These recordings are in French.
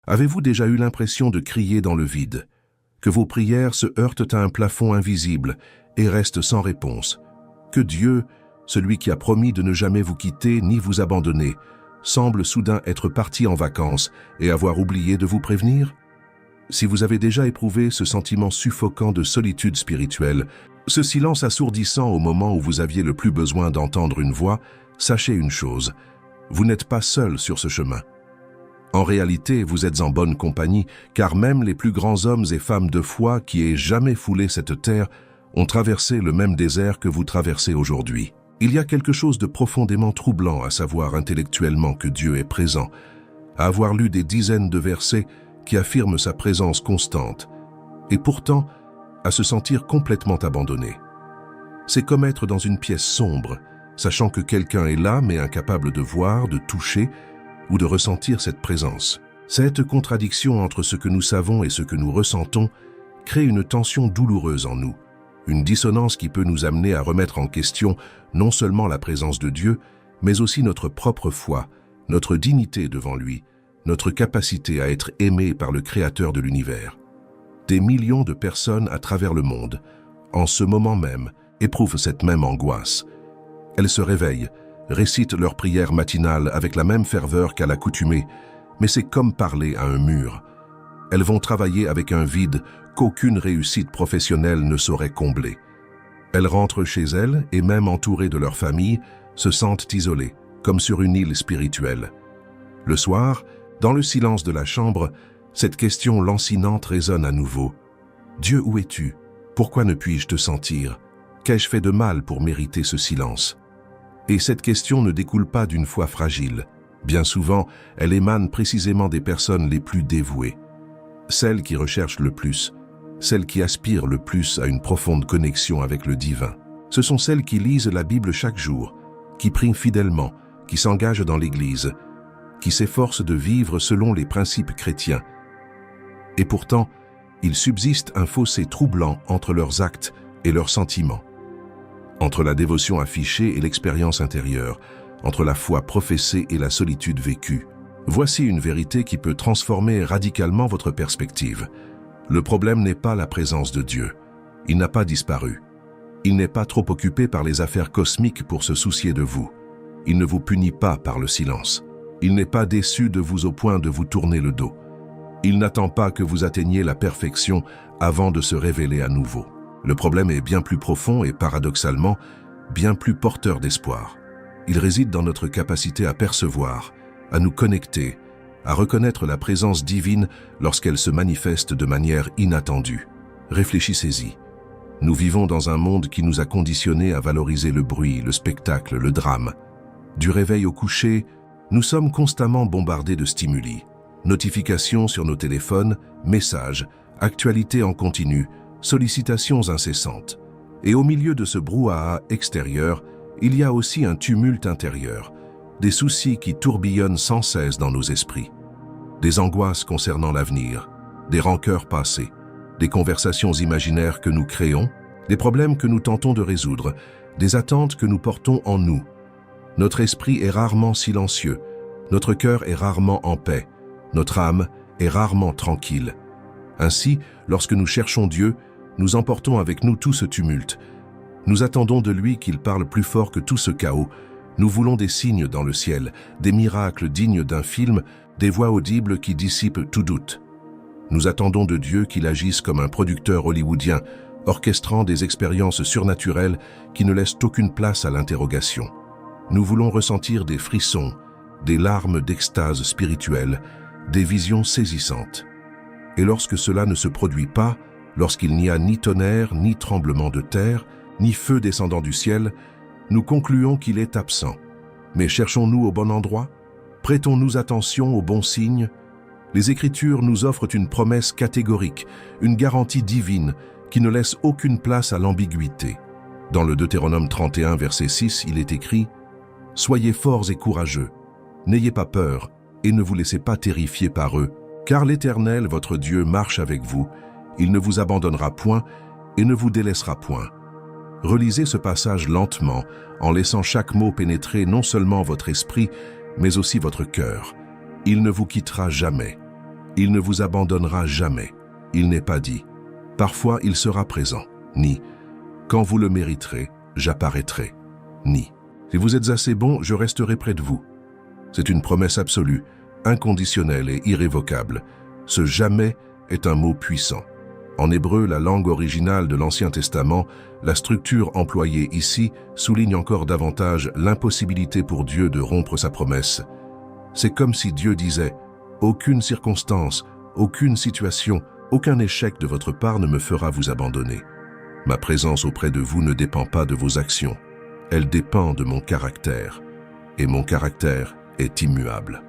Avez-vous déjà eu l'impression de crier dans le vide, que vos prières se heurtent à un plafond invisible et restent sans réponse, que Dieu, celui qui a promis de ne jamais vous quitter ni vous abandonner, semble soudain être parti en vacances et avoir oublié de vous prévenir? Si vous avez déjà éprouvé ce sentiment suffocant de solitude spirituelle, ce silence assourdissant au moment où vous aviez le plus besoin d'entendre une voix, sachez une chose, vous n'êtes pas seul sur ce chemin. En réalité, vous êtes en bonne compagnie, car même les plus grands hommes et femmes de foi qui aient jamais foulé cette terre ont traversé le même désert que vous traversez aujourd'hui. Il y a quelque chose de profondément troublant à savoir intellectuellement que Dieu est présent, à avoir lu des dizaines de versets qui affirment sa présence constante, et pourtant à se sentir complètement abandonné. C'est comme être dans une pièce sombre, sachant que quelqu'un est là mais incapable de voir, de toucher ou de ressentir cette présence. Cette contradiction entre ce que nous savons et ce que nous ressentons crée une tension douloureuse en nous, une dissonance qui peut nous amener à remettre en question non seulement la présence de Dieu, mais aussi notre propre foi, notre dignité devant lui, notre capacité à être aimé par le Créateur de l'univers. Des millions de personnes à travers le monde, en ce moment même, éprouvent cette même angoisse. Elles se réveillent, récitent leurs prières matinales avec la même ferveur qu'à l'accoutumée, mais c'est comme parler à un mur. Elles vont travailler avec un vide qu'aucune réussite professionnelle ne saurait combler. Elles rentrent chez elles et même entourées de leur famille, se sentent isolées, comme sur une île spirituelle. Le soir, dans le silence de la chambre, cette question lancinante résonne à nouveau. « Dieu, où es-tu? Pourquoi ne puis-je te sentir? Qu'ai-je fait de mal pour mériter ce silence ?» Et cette question ne découle pas d'une foi fragile. Bien souvent, elle émane précisément des personnes les plus dévouées. Celles qui recherchent le plus, celles qui aspirent le plus à une profonde connexion avec le divin. Ce sont celles qui lisent la Bible chaque jour, qui prient fidèlement, qui s'engagent dans l'Église, qui s'efforcent de vivre selon les principes chrétiens. Et pourtant, il subsiste un fossé troublant entre leurs actes et leurs sentiments, entre la dévotion affichée et l'expérience intérieure, entre la foi professée et la solitude vécue. Voici une vérité qui peut transformer radicalement votre perspective. Le problème n'est pas la présence de Dieu. Il n'a pas disparu. Il n'est pas trop occupé par les affaires cosmiques pour se soucier de vous. Il ne vous punit pas par le silence. Il n'est pas déçu de vous au point de vous tourner le dos. Il n'attend pas que vous atteigniez la perfection avant de se révéler à nouveau. Le problème est bien plus profond et paradoxalement, bien plus porteur d'espoir. Il réside dans notre capacité à percevoir, à nous connecter, à reconnaître la présence divine lorsqu'elle se manifeste de manière inattendue. Réfléchissez-y. Nous vivons dans un monde qui nous a conditionnés à valoriser le bruit, le spectacle, le drame. Du réveil au coucher, nous sommes constamment bombardés de stimuli. Notifications sur nos téléphones, messages, actualités en continu, sollicitations incessantes. Et au milieu de ce brouhaha extérieur, il y a aussi un tumulte intérieur, des soucis qui tourbillonnent sans cesse dans nos esprits, des angoisses concernant l'avenir, des rancœurs passées, des conversations imaginaires que nous créons, des problèmes que nous tentons de résoudre, des attentes que nous portons en nous. Notre esprit est rarement silencieux, notre cœur est rarement en paix, notre âme est rarement tranquille. Ainsi, lorsque nous cherchons Dieu, nous emportons avec nous tout ce tumulte. Nous attendons de lui qu'il parle plus fort que tout ce chaos. Nous voulons des signes dans le ciel, des miracles dignes d'un film, des voix audibles qui dissipent tout doute. Nous attendons de Dieu qu'il agisse comme un producteur hollywoodien, orchestrant des expériences surnaturelles qui ne laissent aucune place à l'interrogation. Nous voulons ressentir des frissons, des larmes d'extase spirituelle, des visions saisissantes. Et lorsque cela ne se produit pas, lorsqu'il n'y a ni tonnerre, ni tremblement de terre, ni feu descendant du ciel, nous concluons qu'il est absent. Mais cherchons-nous au bon endroit? Prêtons-nous attention aux bons signes? Les Écritures nous offrent une promesse catégorique, une garantie divine qui ne laisse aucune place à l'ambiguïté. Dans le Deutéronome 31, verset 6, il est écrit « Soyez forts et courageux, n'ayez pas peur et ne vous laissez pas terrifier par eux, car l'Éternel, votre Dieu, marche avec vous, il ne vous abandonnera point et ne vous délaissera point. » Relisez ce passage lentement, en laissant chaque mot pénétrer non seulement votre esprit, mais aussi votre cœur. Il ne vous quittera jamais. Il ne vous abandonnera jamais. Il n'est pas dit « Parfois il sera présent », ni « Quand vous le mériterez, j'apparaîtrai », ni « Si vous êtes assez bon, je resterai près de vous ». C'est une promesse absolue, inconditionnelle et irrévocable. Ce « jamais » est un mot puissant. En hébreu, la langue originale de l'Ancien Testament, la structure employée ici souligne encore davantage l'impossibilité pour Dieu de rompre sa promesse. C'est comme si Dieu disait « Aucune circonstance, aucune situation, aucun échec de votre part ne me fera vous abandonner. Ma présence auprès de vous ne dépend pas de vos actions. Elle dépend de mon caractère. Et mon caractère est immuable. »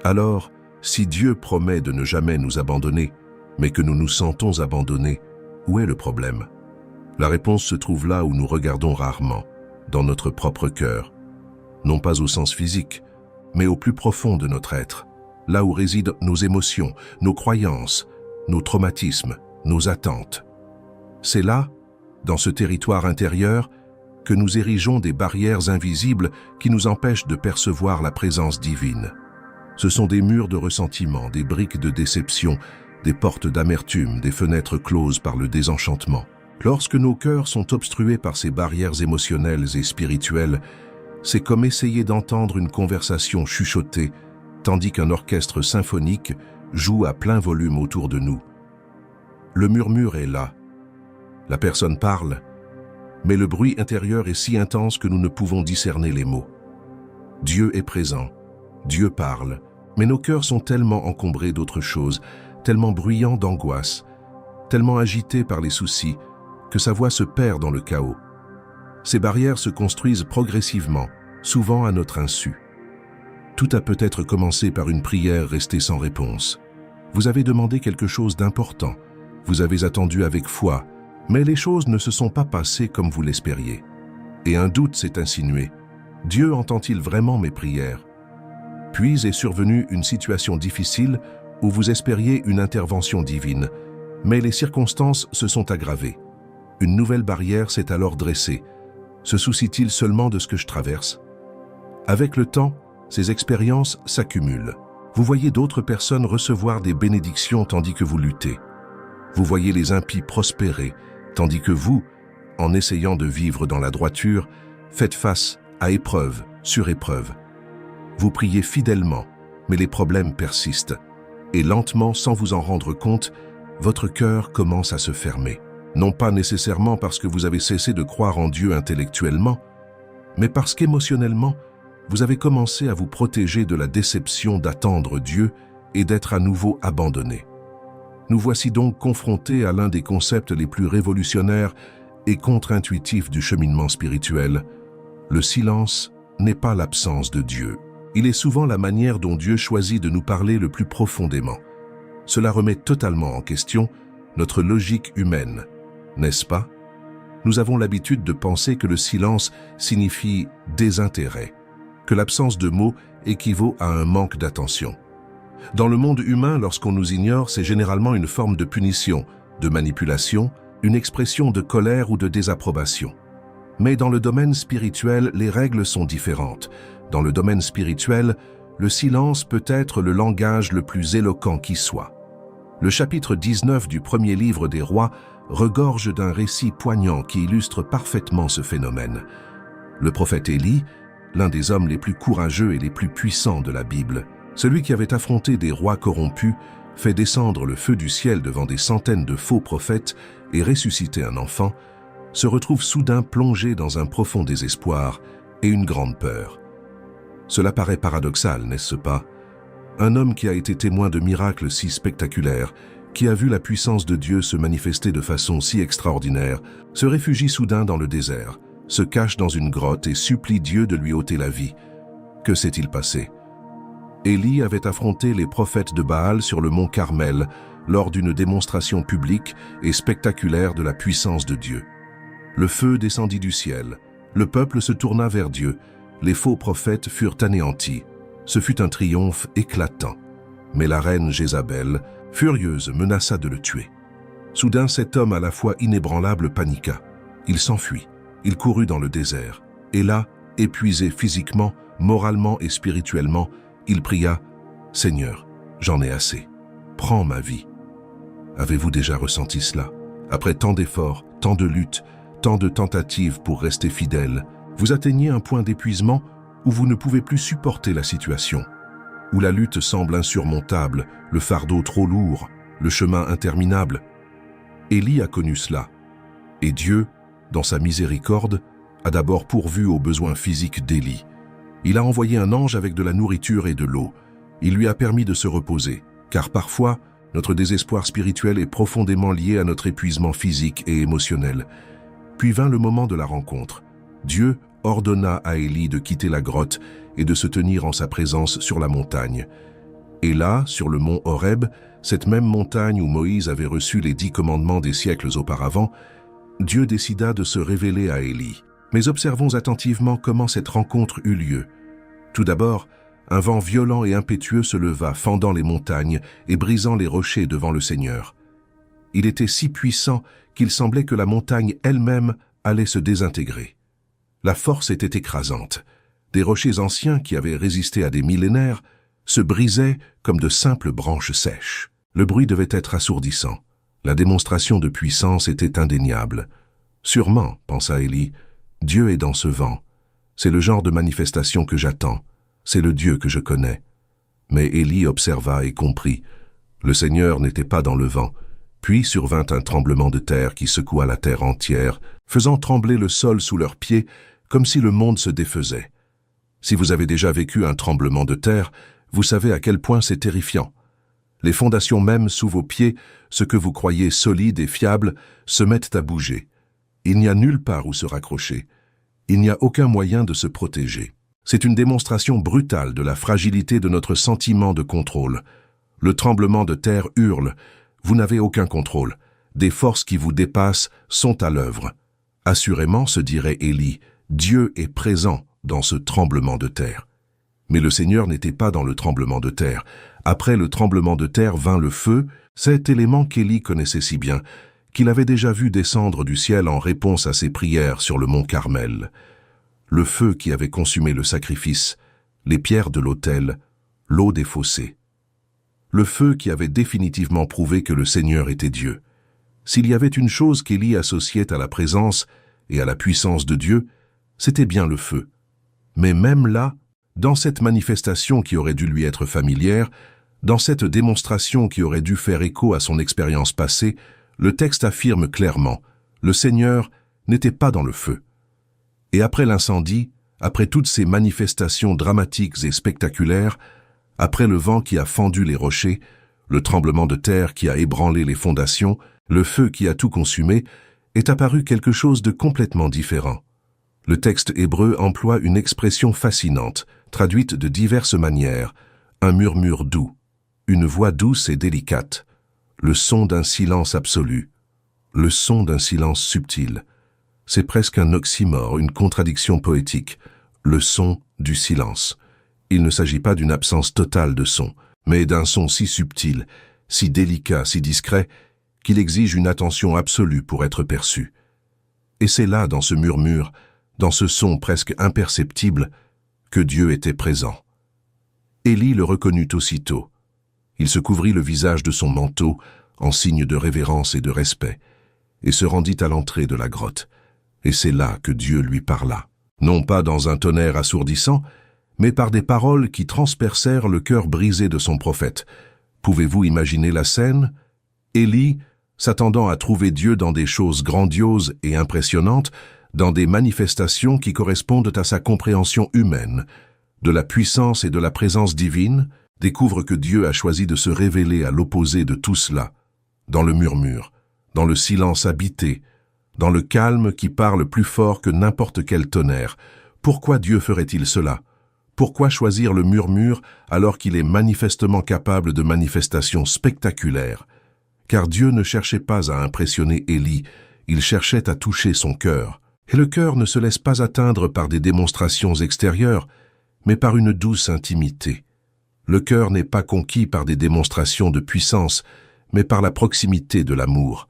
Alors, si Dieu promet de ne jamais nous abandonner, mais que nous nous sentons abandonnés, où est le problème? La réponse se trouve là où nous regardons rarement, dans notre propre cœur. Non pas au sens physique, mais au plus profond de notre être, là où résident nos émotions, nos croyances, nos traumatismes, nos attentes. C'est là, dans ce territoire intérieur, que nous érigeons des barrières invisibles qui nous empêchent de percevoir la présence divine. Ce sont des murs de ressentiment, des briques de déception, des portes d'amertume, des fenêtres closes par le désenchantement. Lorsque nos cœurs sont obstrués par ces barrières émotionnelles et spirituelles, c'est comme essayer d'entendre une conversation chuchotée, tandis qu'un orchestre symphonique joue à plein volume autour de nous. Le murmure est là. La personne parle, mais le bruit intérieur est si intense que nous ne pouvons discerner les mots. Dieu est présent, Dieu parle, mais nos cœurs sont tellement encombrés d'autres choses, tellement bruyants d'angoisse, tellement agités par les soucis, que sa voix se perd dans le chaos. Ces barrières se construisent progressivement, souvent à notre insu. Tout a peut-être commencé par une prière restée sans réponse. Vous avez demandé quelque chose d'important, vous avez attendu avec foi, mais les choses ne se sont pas passées comme vous l'espériez. Et un doute s'est insinué. Dieu entend-il vraiment mes prières? Puis est survenue une situation difficile où vous espériez une intervention divine, mais les circonstances se sont aggravées. Une nouvelle barrière s'est alors dressée. Se soucie-t-il seulement de ce que je traverse? Avec le temps, ces expériences s'accumulent. Vous voyez d'autres personnes recevoir des bénédictions tandis que vous luttez. Vous voyez les impies prospérer, tandis que vous, en essayant de vivre dans la droiture, faites face à épreuve sur épreuve. Vous priez fidèlement, mais les problèmes persistent. Et lentement, sans vous en rendre compte, votre cœur commence à se fermer. Non pas nécessairement parce que vous avez cessé de croire en Dieu intellectuellement, mais parce qu'émotionnellement, vous avez commencé à vous protéger de la déception d'attendre Dieu et d'être à nouveau abandonné. Nous voici donc confrontés à l'un des concepts les plus révolutionnaires et contre-intuitifs du cheminement spirituel. Le silence n'est pas l'absence de Dieu. Il est souvent la manière dont Dieu choisit de nous parler le plus profondément. Cela remet totalement en question notre logique humaine, n'est-ce pas? Nous avons l'habitude de penser que le silence signifie désintérêt, que l'absence de mots équivaut à un manque d'attention. Dans le monde humain, lorsqu'on nous ignore, c'est généralement une forme de punition, de manipulation, une expression de colère ou de désapprobation. Mais dans le domaine spirituel, les règles sont différentes. Dans le domaine spirituel, le silence peut être le langage le plus éloquent qui soit. Le chapitre 19 du premier livre des Rois regorge d'un récit poignant qui illustre parfaitement ce phénomène. Le prophète Élie, l'un des hommes les plus courageux et les plus puissants de la Bible, celui qui avait affronté des rois corrompus, fait descendre le feu du ciel devant des centaines de faux prophètes et ressuscité un enfant, se retrouve soudain plongé dans un profond désespoir et une grande peur. Cela paraît paradoxal, n'est-ce pas? Un homme qui a été témoin de miracles si spectaculaires, qui a vu la puissance de Dieu se manifester de façon si extraordinaire, se réfugie soudain dans le désert, se cache dans une grotte et supplie Dieu de lui ôter la vie. Que s'est-il passé? Élie avait affronté les prophètes de Baal sur le mont Carmel lors d'une démonstration publique et spectaculaire de la puissance de Dieu. Le feu descendit du ciel, le peuple se tourna vers Dieu, les faux prophètes furent anéantis. Ce fut un triomphe éclatant. Mais la reine Jézabel, furieuse, menaça de le tuer. Soudain, cet homme à la fois inébranlable paniqua. Il s'enfuit, il courut dans le désert. Et là, épuisé physiquement, moralement et spirituellement, il pria « Seigneur, J'en ai assez. Prends ma vie. Avez-vous déjà ressenti cela? Après tant d'efforts, tant de luttes, tant de tentatives pour rester fidèle, vous atteignez un point d'épuisement où vous ne pouvez plus supporter la situation, où la lutte semble insurmontable, le fardeau trop lourd, le chemin interminable. Élie a connu cela, et Dieu, dans sa miséricorde, a d'abord pourvu aux besoins physiques d'Élie. Il a envoyé un ange avec de la nourriture et de l'eau. Il lui a permis de se reposer, car parfois, notre désespoir spirituel est profondément lié à notre épuisement physique et émotionnel. Puis vint le moment de la rencontre. Dieu ordonna à Élie de quitter la grotte et de se tenir en sa présence sur la montagne. Et là, sur le mont Horeb, cette même montagne où Moïse avait reçu les 10 commandements des siècles auparavant, Dieu décida de se révéler à Élie. Mais observons attentivement comment cette rencontre eut lieu. Tout d'abord, un vent violent et impétueux se leva, fendant les montagnes et brisant les rochers devant le Seigneur. Il était si puissant qu'il semblait que la montagne elle-même allait se désintégrer. La force était écrasante. Des rochers anciens qui avaient résisté à des millénaires se brisaient comme de simples branches sèches. Le bruit devait être assourdissant. La démonstration de puissance était indéniable. Sûrement, pensa Élie, Dieu est dans ce vent. C'est le genre de manifestation que j'attends. C'est le Dieu que je connais. Mais Élie observa et comprit. Le Seigneur n'était pas dans le vent. Puis survint un tremblement de terre qui secoua la terre entière, faisant trembler le sol sous leurs pieds, comme si le monde se défaisait. Si vous avez déjà vécu un tremblement de terre, vous savez à quel point c'est terrifiant. Les fondations mêmes sous vos pieds, ce que vous croyez solide et fiable, se mettent à bouger. Il n'y a nulle part où se raccrocher. Il n'y a aucun moyen de se protéger. C'est une démonstration brutale de la fragilité de notre sentiment de contrôle. Le tremblement de terre hurle. Vous n'avez aucun contrôle. Des forces qui vous dépassent sont à l'œuvre. Assurément, se dirait Élie, Dieu est présent dans ce tremblement de terre. Mais le Seigneur n'était pas dans le tremblement de terre. Après le tremblement de terre vint le feu, cet élément qu'Élie connaissait si bien, qu'il avait déjà vu descendre du ciel en réponse à ses prières sur le mont Carmel. Le feu qui avait consumé le sacrifice, les pierres de l'autel, l'eau des fossés. Le feu qui avait définitivement prouvé que le Seigneur était Dieu. S'il y avait une chose qu'Élie associait à la présence et à la puissance de Dieu, c'était bien le feu. Mais même là, dans cette manifestation qui aurait dû lui être familière, dans cette démonstration qui aurait dû faire écho à son expérience passée, le texte affirme clairement, le Seigneur n'était pas dans le feu. Et après l'incendie, après toutes ces manifestations dramatiques et spectaculaires, après le vent qui a fendu les rochers, le tremblement de terre qui a ébranlé les fondations, le feu qui a tout consumé, est apparu quelque chose de complètement différent. Le texte hébreu emploie une expression fascinante, traduite de diverses manières, un murmure doux, une voix douce et délicate, le son d'un silence absolu, le son d'un silence subtil. C'est presque un oxymore, une contradiction poétique, le son du silence. Il ne s'agit pas d'une absence totale de son, mais d'un son si subtil, si délicat, si discret, qu'il exige une attention absolue pour être perçu. Et c'est là, dans ce murmure, dans ce son presque imperceptible, que Dieu était présent. Élie le reconnut aussitôt. Il se couvrit le visage de son manteau, en signe de révérence et de respect, et se rendit à l'entrée de la grotte. Et c'est là que Dieu lui parla, non pas dans un tonnerre assourdissant, mais par des paroles qui transpercèrent le cœur brisé de son prophète. Pouvez-vous imaginer la scène? Élie, s'attendant à trouver Dieu dans des choses grandioses et impressionnantes, dans des manifestations qui correspondent à sa compréhension humaine, de la puissance et de la présence divine, découvre que Dieu a choisi de se révéler à l'opposé de tout cela, dans le murmure, dans le silence habité, dans le calme qui parle plus fort que n'importe quel tonnerre. Pourquoi Dieu ferait-il cela? Pourquoi choisir le murmure alors qu'il est manifestement capable de manifestations spectaculaires? Car Dieu ne cherchait pas à impressionner Élie, il cherchait à toucher son cœur. Et le cœur ne se laisse pas atteindre par des démonstrations extérieures, mais par une douce intimité. Le cœur n'est pas conquis par des démonstrations de puissance, mais par la proximité de l'amour.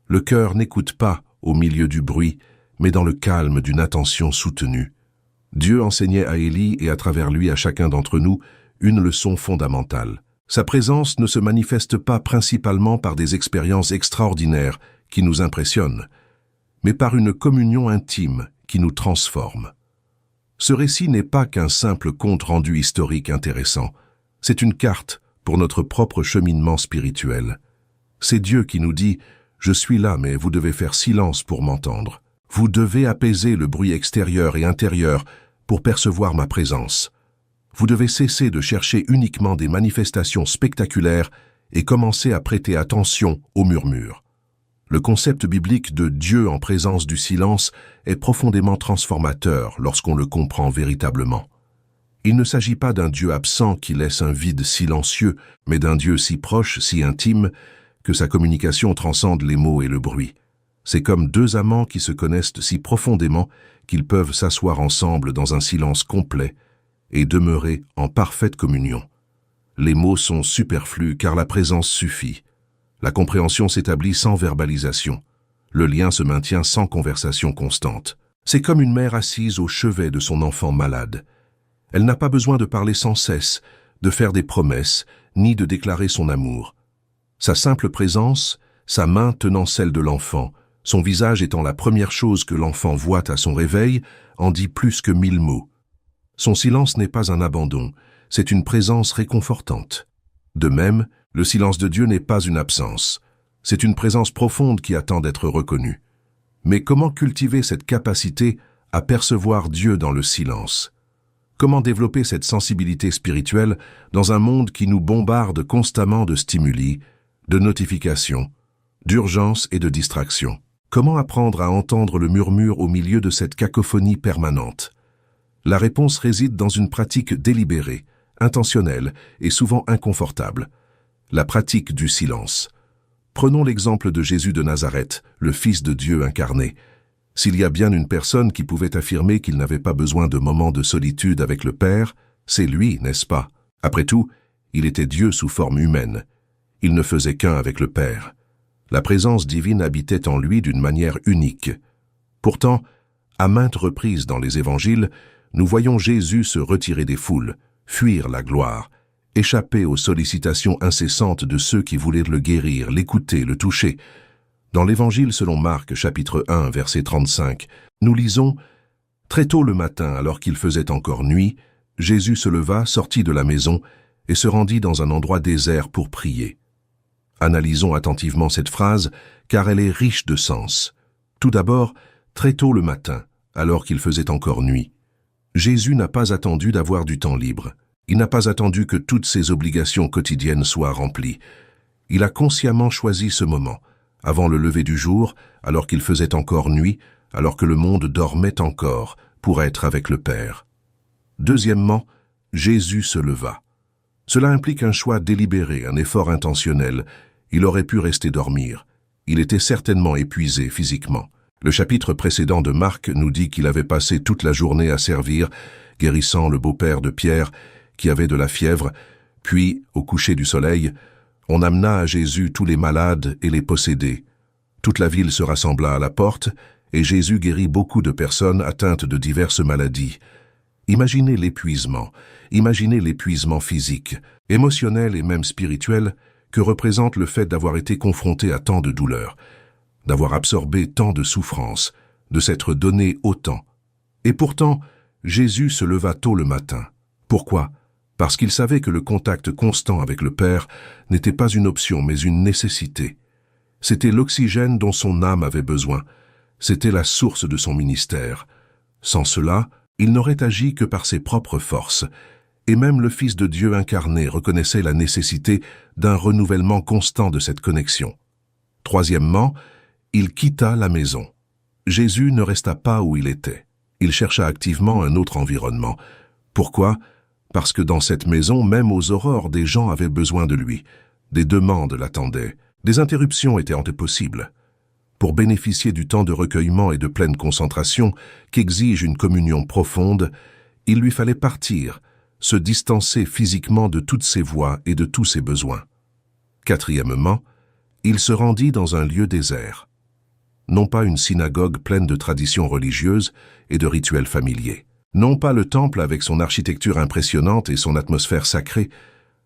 Le cœur n'écoute pas au milieu du bruit, mais dans le calme d'une attention soutenue. Dieu enseignait à Élie et à travers lui à chacun d'entre nous une leçon fondamentale. Sa présence ne se manifeste pas principalement par des expériences extraordinaires qui nous impressionnent, mais par une communion intime qui nous transforme. Ce récit n'est pas qu'un simple compte-rendu historique intéressant, c'est une carte pour notre propre cheminement spirituel. C'est Dieu qui nous dit « Je suis là, mais vous devez faire silence pour m'entendre. Vous devez apaiser le bruit extérieur et intérieur pour percevoir ma présence. Vous devez cesser de chercher uniquement des manifestations spectaculaires et commencer à prêter attention aux murmures. » Le concept biblique de Dieu en présence du silence est profondément transformateur lorsqu'on le comprend véritablement. Il ne s'agit pas d'un Dieu absent qui laisse un vide silencieux, mais d'un Dieu si proche, si intime, que sa communication transcende les mots et le bruit. C'est comme deux amants qui se connaissent si profondément qu'ils peuvent s'asseoir ensemble dans un silence complet et demeurer en parfaite communion. Les mots sont superflus car la présence suffit. La compréhension s'établit sans verbalisation. Le lien se maintient sans conversation constante. C'est comme une mère assise au chevet de son enfant malade. Elle n'a pas besoin de parler sans cesse, de faire des promesses, ni de déclarer son amour. Sa simple présence, sa main tenant celle de l'enfant, son visage étant la première chose que l'enfant voit à son réveil, en dit plus que 1000 mots. Son silence n'est pas un abandon, c'est une présence réconfortante. De même, le silence de Dieu n'est pas une absence. C'est une présence profonde qui attend d'être reconnue. Mais comment cultiver cette capacité à percevoir Dieu dans le silence? Comment développer cette sensibilité spirituelle dans un monde qui nous bombarde constamment de stimuli, de notifications, d'urgences et de distractions? Comment apprendre à entendre le murmure au milieu de cette cacophonie permanente? La réponse réside dans une pratique délibérée, intentionnelle et souvent inconfortable. La pratique du silence. Prenons l'exemple de Jésus de Nazareth, le Fils de Dieu incarné. S'il y a bien une personne qui pouvait affirmer qu'il n'avait pas besoin de moments de solitude avec le Père, c'est lui, n'est-ce pas? Après tout, il était Dieu sous forme humaine. Il ne faisait qu'un avec le Père. La présence divine habitait en lui d'une manière unique. Pourtant, à maintes reprises dans les évangiles, nous voyons Jésus se retirer des foules, fuir la gloire, échapper aux sollicitations incessantes de ceux qui voulaient le guérir, l'écouter, le toucher. Dans l'Évangile selon Marc, chapitre 1, verset 35, nous lisons « Très tôt le matin, alors qu'il faisait encore nuit, Jésus se leva, sortit de la maison et se rendit dans un endroit désert pour prier. » Analysons attentivement cette phrase, car elle est riche de sens. Tout d'abord, très tôt le matin, alors qu'il faisait encore nuit. Jésus n'a pas attendu d'avoir du temps libre. Il n'a pas attendu que toutes ses obligations quotidiennes soient remplies. Il a consciemment choisi ce moment, avant le lever du jour, alors qu'il faisait encore nuit, alors que le monde dormait encore, pour être avec le Père. Deuxièmement, Jésus se leva. Cela implique un choix délibéré, un effort intentionnel. Il aurait pu rester dormir. Il était certainement épuisé physiquement. Le chapitre précédent de Marc nous dit qu'il avait passé toute la journée à servir, guérissant le beau-père de Pierre, qui avait de la fièvre, puis, au coucher du soleil, on amena à Jésus tous les malades et les possédés. Toute la ville se rassembla à la porte, et Jésus guérit beaucoup de personnes atteintes de diverses maladies. Imaginez l'épuisement physique, émotionnel et même spirituel que représente le fait d'avoir été confronté à tant de douleurs, d'avoir absorbé tant de souffrances, de s'être donné autant. Et pourtant, Jésus se leva tôt le matin. Pourquoi? Parce qu'il savait que le contact constant avec le Père n'était pas une option mais une nécessité. C'était l'oxygène dont son âme avait besoin. C'était la source de son ministère. Sans cela, il n'aurait agi que par ses propres forces. Et même le Fils de Dieu incarné reconnaissait la nécessité d'un renouvellement constant de cette connexion. Troisièmement, il quitta la maison. Jésus ne resta pas où il était. Il chercha activement un autre environnement. Pourquoi? Parce que dans cette maison, même aux aurores, des gens avaient besoin de lui. Des demandes l'attendaient. Des interruptions étaient impossibles. Pour bénéficier du temps de recueillement et de pleine concentration qu'exige une communion profonde, il lui fallait partir, se distancer physiquement de toutes ses voies et de tous ses besoins. Quatrièmement, il se rendit dans un lieu désert. Non pas une synagogue pleine de traditions religieuses et de rituels familiers. Non pas le temple avec son architecture impressionnante et son atmosphère sacrée.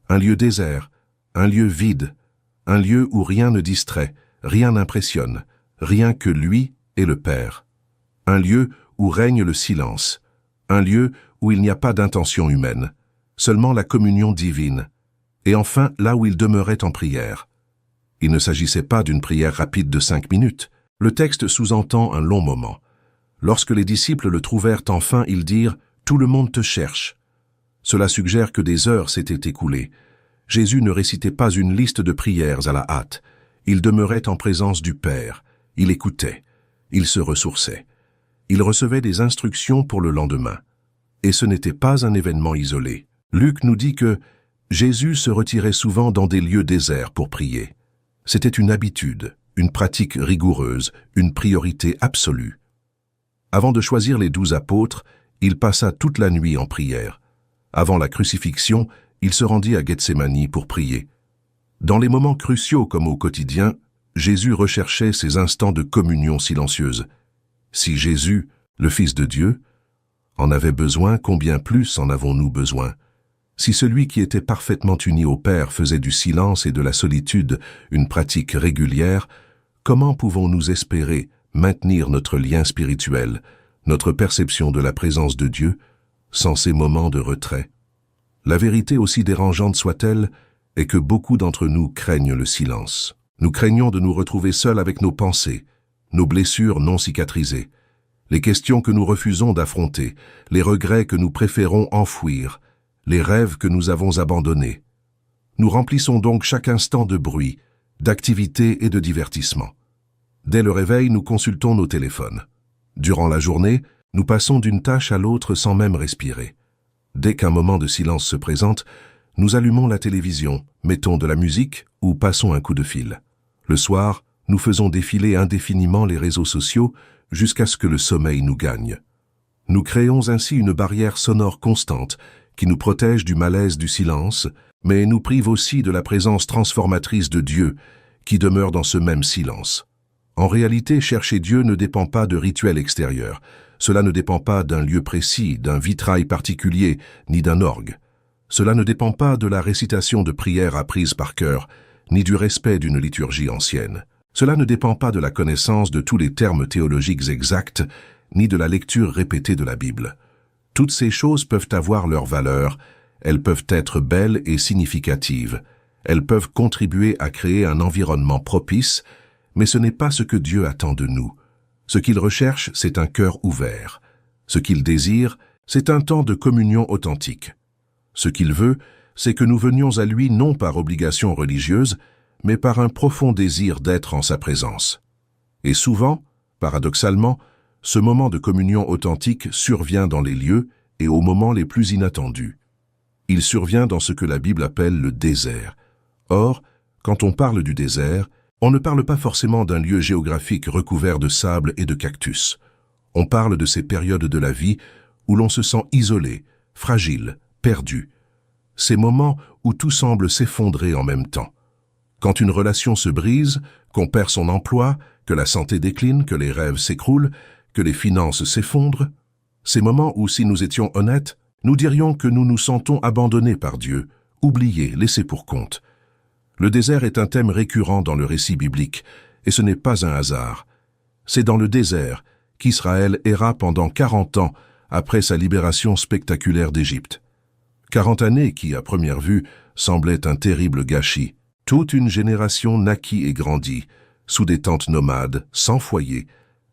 un lieu désert, un lieu vide, un lieu où rien ne distrait, rien n'impressionne, rien que lui et le Père. Un lieu où règne le silence, un lieu où il n'y a pas d'intention humaine, seulement la communion divine, et enfin là où il demeurait en prière. Il ne s'agissait pas d'une prière rapide de 5 minutes. Le texte sous-entend un long moment. Lorsque les disciples le trouvèrent enfin, ils dirent « Tout le monde te cherche ». Cela suggère que des heures s'étaient écoulées. Jésus ne récitait pas une liste de prières à la hâte. Il demeurait en présence du Père. Il écoutait. Il se ressourçait. Il recevait des instructions pour le lendemain. Et ce n'était pas un événement isolé. Luc nous dit que Jésus se retirait souvent dans des lieux déserts pour prier. C'était une habitude, une pratique rigoureuse, une priorité absolue. Avant de choisir les 12 apôtres, il passa toute la nuit en prière. Avant la crucifixion, il se rendit à Gethsémani pour prier. Dans les moments cruciaux comme au quotidien, Jésus recherchait ces instants de communion silencieuse. Si Jésus, le Fils de Dieu, en avait besoin, combien plus en avons-nous besoin? Si celui qui était parfaitement uni au Père faisait du silence et de la solitude une pratique régulière, comment pouvons-nous espérer maintenir notre lien spirituel, notre perception de la présence de Dieu, sans ces moments de retrait? La vérité, aussi dérangeante soit-elle, est que beaucoup d'entre nous craignent le silence. Nous craignons de nous retrouver seuls avec nos pensées, nos blessures non cicatrisées, les questions que nous refusons d'affronter, les regrets que nous préférons enfouir, les rêves que nous avons abandonnés. Nous remplissons donc chaque instant de bruit, d'activité et de divertissement. Dès le réveil, nous consultons nos téléphones. Durant la journée, nous passons d'une tâche à l'autre sans même respirer. Dès qu'un moment de silence se présente, nous allumons la télévision, mettons de la musique ou passons un coup de fil. Le soir, nous faisons défiler indéfiniment les réseaux sociaux jusqu'à ce que le sommeil nous gagne. Nous créons ainsi une barrière sonore constante qui nous protège du malaise du silence, mais nous prive aussi de la présence transformatrice de Dieu qui demeure dans ce même silence. En réalité, chercher Dieu ne dépend pas de rituels extérieurs. Cela ne dépend pas d'un lieu précis, d'un vitrail particulier, ni d'un orgue. Cela ne dépend pas de la récitation de prières apprises par cœur, ni du respect d'une liturgie ancienne. Cela ne dépend pas de la connaissance de tous les termes théologiques exacts, ni de la lecture répétée de la Bible. Toutes ces choses peuvent avoir leur valeur, elles peuvent être belles et significatives, elles peuvent contribuer à créer un environnement propice, mais ce n'est pas ce que Dieu attend de nous. Ce qu'il recherche, c'est un cœur ouvert. Ce qu'il désire, c'est un temps de communion authentique. Ce qu'il veut, c'est que nous venions à lui non par obligation religieuse, mais par un profond désir d'être en sa présence. Et souvent, paradoxalement, ce moment de communion authentique survient dans les lieux et aux moments les plus inattendus. Il survient dans ce que la Bible appelle le désert. Or, quand on parle du désert, on ne parle pas forcément d'un lieu géographique recouvert de sable et de cactus. On parle de ces périodes de la vie où l'on se sent isolé, fragile, perdu. Ces moments où tout semble s'effondrer en même temps. Quand une relation se brise, qu'on perd son emploi, que la santé décline, que les rêves s'écroulent, que les finances s'effondrent. Ces moments où, si nous étions honnêtes, nous dirions que nous nous sentons abandonnés par Dieu, oubliés, laissés pour compte. Le désert est un thème récurrent dans le récit biblique, et ce n'est pas un hasard. C'est dans le désert qu'Israël erra pendant 40 ans après sa libération spectaculaire d'Égypte. 40 années qui, à première vue, semblaient un terrible gâchis. Toute une génération naquit et grandit, sous des tentes nomades, sans foyer,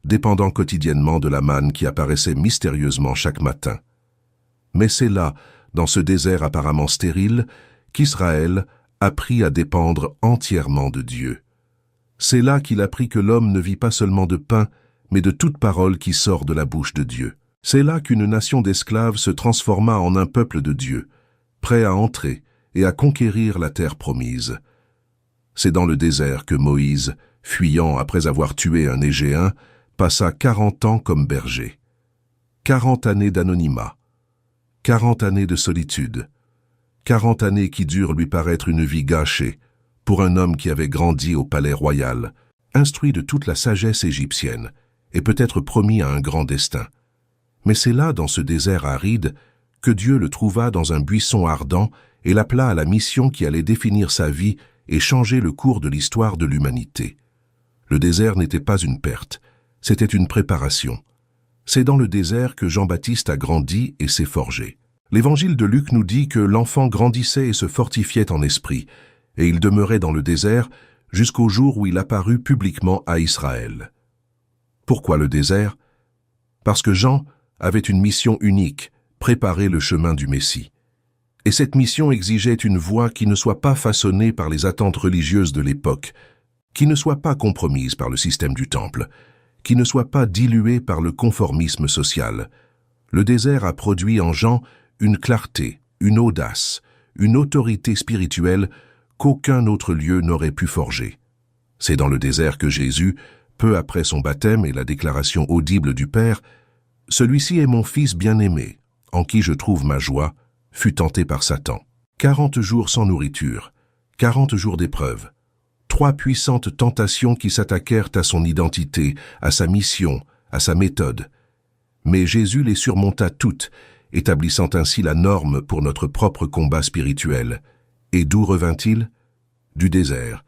dépendant quotidiennement de la manne qui apparaissait mystérieusement chaque matin. Mais c'est là, dans ce désert apparemment stérile, qu'Israël apprit à dépendre entièrement de Dieu. C'est là qu'il apprit que l'homme ne vit pas seulement de pain, mais de toute parole qui sort de la bouche de Dieu. C'est là qu'une nation d'esclaves se transforma en un peuple de Dieu, prêt à entrer et à conquérir la terre promise. C'est dans le désert que Moïse, fuyant après avoir tué un Égéen, passa 40 ans comme berger. 40 années d'anonymat, 40 années de solitude, 40 années qui durent lui paraître une vie gâchée pour un homme qui avait grandi au palais royal, instruit de toute la sagesse égyptienne et peut-être promis à un grand destin. Mais c'est là, dans ce désert aride, que Dieu le trouva dans un buisson ardent et l'appela à la mission qui allait définir sa vie et changer le cours de l'histoire de l'humanité. Le désert n'était pas une perte, c'était une préparation. C'est dans le désert que Jean-Baptiste a grandi et s'est forgé. L'évangile de Luc nous dit que l'enfant grandissait et se fortifiait en esprit, et il demeurait dans le désert jusqu'au jour où il apparut publiquement à Israël. Pourquoi le désert? Parce que Jean avait une mission unique, préparer le chemin du Messie. Et cette mission exigeait une voie qui ne soit pas façonnée par les attentes religieuses de l'époque, qui ne soit pas compromise par le système du temple, qui ne soit pas diluée par le conformisme social. Le désert a produit en Jean une clarté, une audace, une autorité spirituelle qu'aucun autre lieu n'aurait pu forger. C'est dans le désert que Jésus, peu après son baptême et la déclaration audible du Père, « Celui-ci est mon Fils bien-aimé, en qui je trouve ma joie », fut tenté par Satan. 40 jours sans nourriture, 40 jours d'épreuve, 3 puissantes tentations qui s'attaquèrent à son identité, à sa mission, à sa méthode. Mais Jésus les surmonta toutes, établissant ainsi la norme pour notre propre combat spirituel. Et d'où revint-il? Du désert.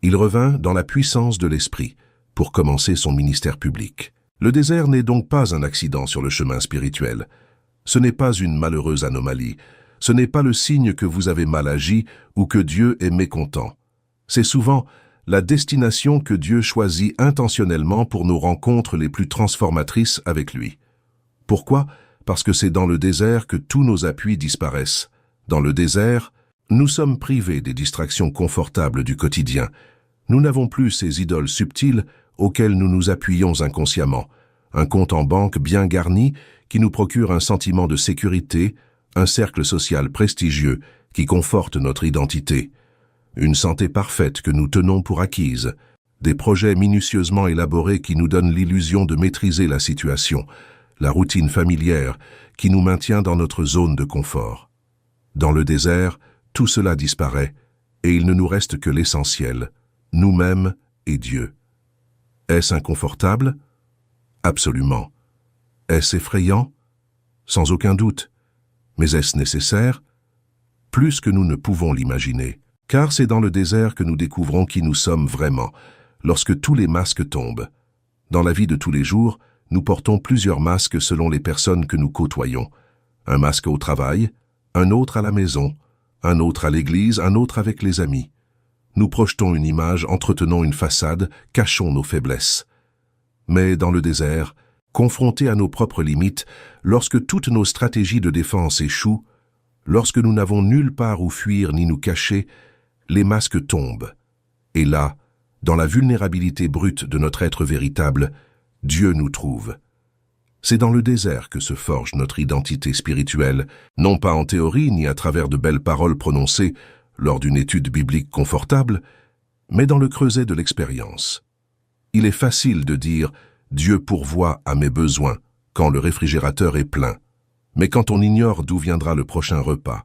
Il revint dans la puissance de l'Esprit, pour commencer son ministère public. Le désert n'est donc pas un accident sur le chemin spirituel. Ce n'est pas une malheureuse anomalie. Ce n'est pas le signe que vous avez mal agi ou que Dieu est mécontent. C'est souvent la destination que Dieu choisit intentionnellement pour nos rencontres les plus transformatrices avec lui. Pourquoi? Parce que c'est dans le désert que tous nos appuis disparaissent. Dans le désert, nous sommes privés des distractions confortables du quotidien. Nous n'avons plus ces idoles subtiles auxquelles nous nous appuyons inconsciemment. Un compte en banque bien garni qui nous procure un sentiment de sécurité, un cercle social prestigieux qui conforte notre identité. Une santé parfaite que nous tenons pour acquise, des projets minutieusement élaborés qui nous donnent l'illusion de maîtriser la situation, la routine familière qui nous maintient dans notre zone de confort. Dans le désert, tout cela disparaît et il ne nous reste que l'essentiel, nous-mêmes et Dieu. Est-ce inconfortable? Absolument. Est-ce effrayant? Sans aucun doute. Mais est-ce nécessaire? Plus que nous ne pouvons l'imaginer. Car c'est dans le désert que nous découvrons qui nous sommes vraiment, lorsque tous les masques tombent. Dans la vie de tous les jours, nous portons plusieurs masques selon les personnes que nous côtoyons. Un masque au travail, un autre à la maison, un autre à l'église, un autre avec les amis. Nous projetons une image, entretenons une façade, cachons nos faiblesses. Mais dans le désert, confrontés à nos propres limites, lorsque toutes nos stratégies de défense échouent, lorsque nous n'avons nulle part où fuir ni nous cacher, les masques tombent. Et là, dans la vulnérabilité brute de notre être véritable, Dieu nous trouve. C'est dans le désert que se forge notre identité spirituelle, non pas en théorie ni à travers de belles paroles prononcées lors d'une étude biblique confortable, mais dans le creuset de l'expérience. Il est facile de dire « Dieu pourvoit à mes besoins » quand le réfrigérateur est plein, mais quand on ignore d'où viendra le prochain repas,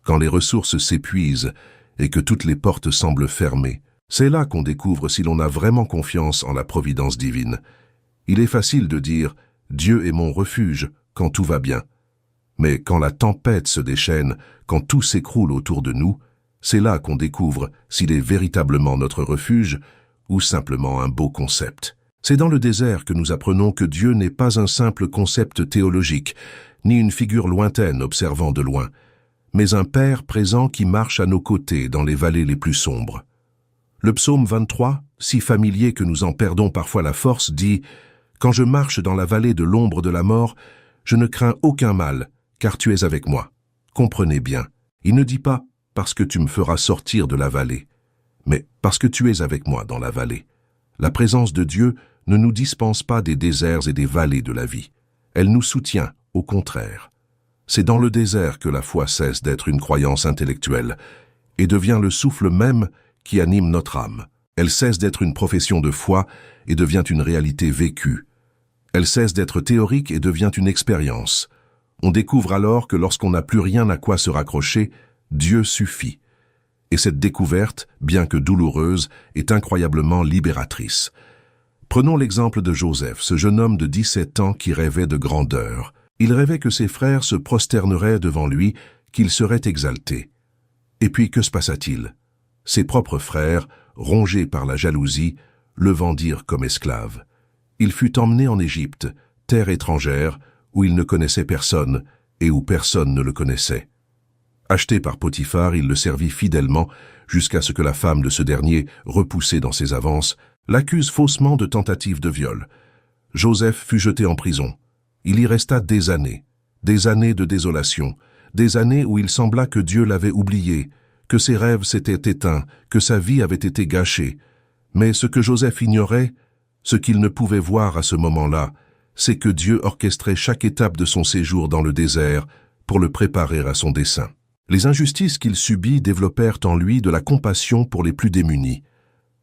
quand les ressources s'épuisent et que toutes les portes semblent fermées, c'est là qu'on découvre si l'on a vraiment confiance en la providence divine. Il est facile de dire « Dieu est mon refuge » quand tout va bien. Mais quand la tempête se déchaîne, quand tout s'écroule autour de nous, c'est là qu'on découvre s'il est véritablement notre refuge ou simplement un beau concept. C'est dans le désert que nous apprenons que Dieu n'est pas un simple concept théologique, ni une figure lointaine observant de loin, mais un Père présent qui marche à nos côtés dans les vallées les plus sombres. Le psaume 23, si familier que nous en perdons parfois la force, dit « Quand je marche dans la vallée de l'ombre de la mort, je ne crains aucun mal, car tu es avec moi. » Comprenez bien, il ne dit pas « parce que tu me feras sortir de la vallée », mais « parce que tu es avec moi dans la vallée ». La présence de Dieu ne nous dispense pas des déserts et des vallées de la vie. Elle nous soutient, au contraire. C'est dans le désert que la foi cesse d'être une croyance intellectuelle et devient le souffle même qui anime notre âme. Elle cesse d'être une profession de foi et devient une réalité vécue. Elle cesse d'être théorique et devient une expérience. On découvre alors que lorsqu'on n'a plus rien à quoi se raccrocher, Dieu suffit. Et cette découverte, bien que douloureuse, est incroyablement libératrice. Prenons l'exemple de Joseph, ce jeune homme de 17 ans qui rêvait de grandeur. Il rêvait que ses frères se prosterneraient devant lui, qu'il serait exalté. Et puis que se passa-t-il? Ses propres frères, rongés par la jalousie, le vendirent comme esclave. Il fut emmené en Égypte, terre étrangère, où il ne connaissait personne et où personne ne le connaissait. Acheté par Potiphar, il le servit fidèlement jusqu'à ce que la femme de ce dernier, repoussée dans ses avances, l'accuse faussement de tentative de viol. Joseph fut jeté en prison. Il y resta des années de désolation, des années où il sembla que Dieu l'avait oublié, que ses rêves s'étaient éteints, que sa vie avait été gâchée. Mais ce que Joseph ignorait, ce qu'il ne pouvait voir à ce moment-là, c'est que Dieu orchestrait chaque étape de son séjour dans le désert pour le préparer à son dessein. Les injustices qu'il subit développèrent en lui de la compassion pour les plus démunis.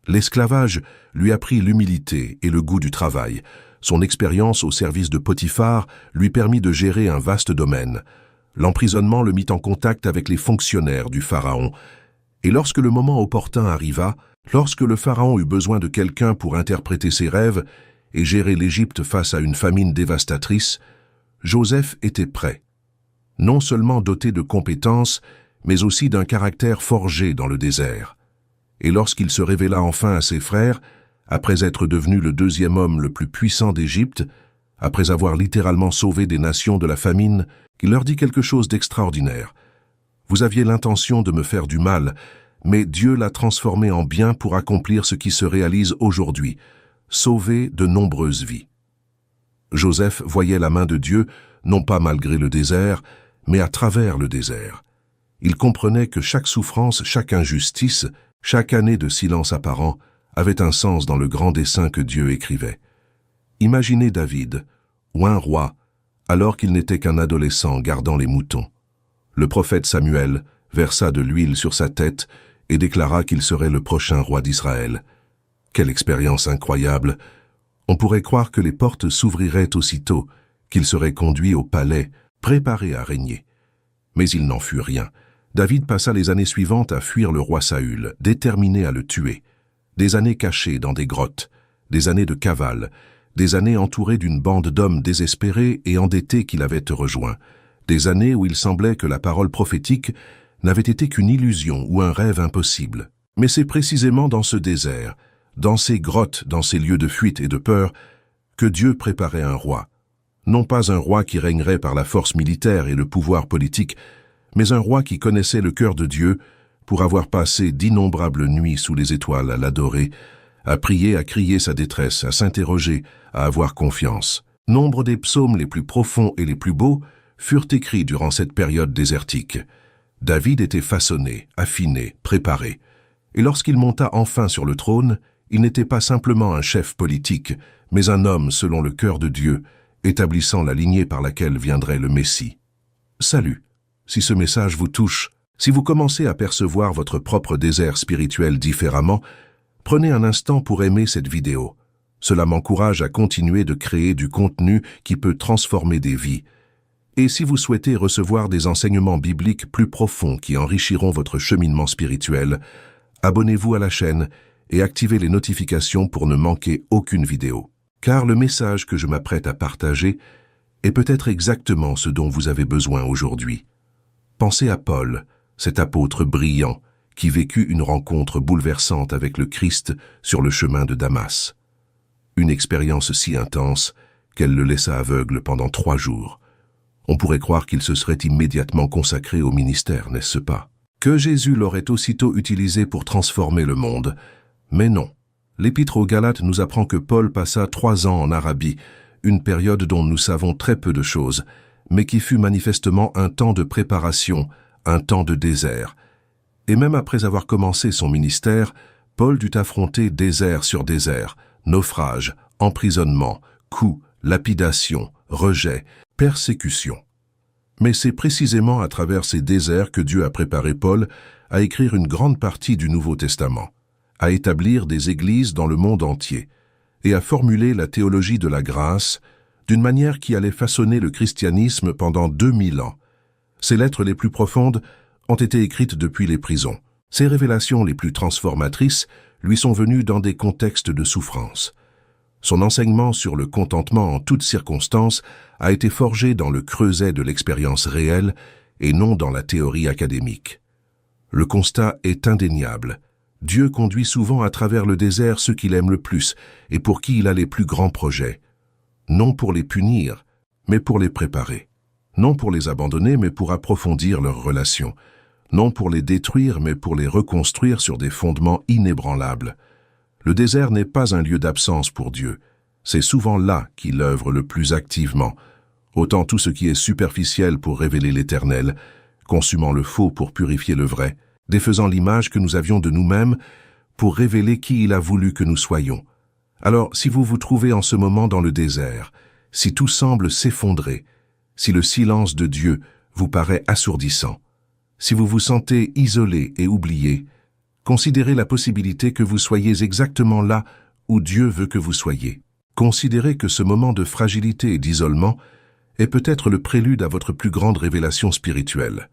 L'esclavage lui apprit l'humilité et le goût du travail. Son expérience au service de Potiphar lui permit de gérer un vaste domaine. L'emprisonnement le mit en contact avec les fonctionnaires du Pharaon. Et lorsque le moment opportun arriva, lorsque le Pharaon eut besoin de quelqu'un pour interpréter ses rêves et gérer l'Égypte face à une famine dévastatrice, Joseph était prêt. Non seulement doté de compétences, mais aussi d'un caractère forgé dans le désert. Et lorsqu'il se révéla enfin à ses frères, après être devenu le deuxième homme le plus puissant d'Égypte, après avoir littéralement sauvé des nations de la famine, il leur dit quelque chose d'extraordinaire. « Vous aviez l'intention de me faire du mal, mais Dieu l'a transformé en bien pour accomplir ce qui se réalise aujourd'hui, sauver de nombreuses vies. » Joseph voyait la main de Dieu, non pas malgré le désert, mais à travers le désert. Il comprenait que chaque souffrance, chaque injustice, chaque année de silence apparent avait un sens dans le grand dessein que Dieu écrivait. Imaginez David, ou un roi, alors qu'il n'était qu'un adolescent gardant les moutons. Le prophète Samuel versa de l'huile sur sa tête et déclara qu'il serait le prochain roi d'Israël. Quelle expérience incroyable! On pourrait croire que les portes s'ouvriraient aussitôt, qu'il serait conduit au palais, préparé à régner. Mais il n'en fut rien. David passa les années suivantes à fuir le roi Saül, déterminé à le tuer. Des années cachées dans des grottes, des années de cavale, des années entourées d'une bande d'hommes désespérés et endettés qui l'avaient rejoint, des années où il semblait que la parole prophétique n'avait été qu'une illusion ou un rêve impossible. Mais c'est précisément dans ce désert, dans ces grottes, dans ces lieux de fuite et de peur, que Dieu préparait un roi. Non pas un roi qui régnerait par la force militaire et le pouvoir politique, mais un roi qui connaissait le cœur de Dieu pour avoir passé d'innombrables nuits sous les étoiles à l'adorer, à prier, à crier sa détresse, à s'interroger, à avoir confiance. Nombre des psaumes les plus profonds et les plus beaux furent écrits durant cette période désertique. David était façonné, affiné, préparé. Et lorsqu'il monta enfin sur le trône, il n'était pas simplement un chef politique, mais un homme selon le cœur de Dieu, établissant la lignée par laquelle viendrait le Messie. Salut! Si ce message vous touche, si vous commencez à percevoir votre propre désert spirituel différemment, prenez un instant pour aimer cette vidéo. Cela m'encourage à continuer de créer du contenu qui peut transformer des vies. Et si vous souhaitez recevoir des enseignements bibliques plus profonds qui enrichiront votre cheminement spirituel, abonnez-vous à la chaîne et activez les notifications pour ne manquer aucune vidéo. Car le message que je m'apprête à partager est peut-être exactement ce dont vous avez besoin aujourd'hui. Pensez à Paul, cet apôtre brillant, qui vécut une rencontre bouleversante avec le Christ sur le chemin de Damas. Une expérience si intense qu'elle le laissa aveugle pendant 3 jours. On pourrait croire qu'il se serait immédiatement consacré au ministère, n'est-ce pas? Que Jésus l'aurait aussitôt utilisé pour transformer le monde. Mais non. L'Épître aux Galates nous apprend que Paul passa 3 ans en Arabie, une période dont nous savons très peu de choses, mais qui fut manifestement un temps de préparation, un temps de désert. Et même après avoir commencé son ministère, Paul dut affronter désert sur désert, naufrage, emprisonnement, coups, lapidation, rejet, persécution. Mais c'est précisément à travers ces déserts que Dieu a préparé Paul à écrire une grande partie du Nouveau Testament, à établir des églises dans le monde entier, et à formuler la théologie de la grâce d'une manière qui allait façonner le christianisme pendant 2000 ans. Ses lettres les plus profondes ont été écrites depuis les prisons. Ses révélations les plus transformatrices lui sont venues dans des contextes de souffrance. Son enseignement sur le contentement en toutes circonstances a été forgé dans le creuset de l'expérience réelle et non dans la théorie académique. Le constat est indéniable. Dieu conduit souvent à travers le désert ceux qu'il aime le plus et pour qui il a les plus grands projets. Non pour les punir, mais pour les préparer. Non pour les abandonner, mais pour approfondir leurs relations. Non pour les détruire, mais pour les reconstruire sur des fondements inébranlables. Le désert n'est pas un lieu d'absence pour Dieu. C'est souvent là qu'il œuvre le plus activement. Autant tout ce qui est superficiel pour révéler l'Éternel, consumant le faux pour purifier le vrai, défaisant l'image que nous avions de nous-mêmes pour révéler qui il a voulu que nous soyons. Alors, si vous vous trouvez en ce moment dans le désert, si tout semble s'effondrer, si le silence de Dieu vous paraît assourdissant, si vous vous sentez isolé et oublié, considérez la possibilité que vous soyez exactement là où Dieu veut que vous soyez. Considérez que ce moment de fragilité et d'isolement est peut-être le prélude à votre plus grande révélation spirituelle.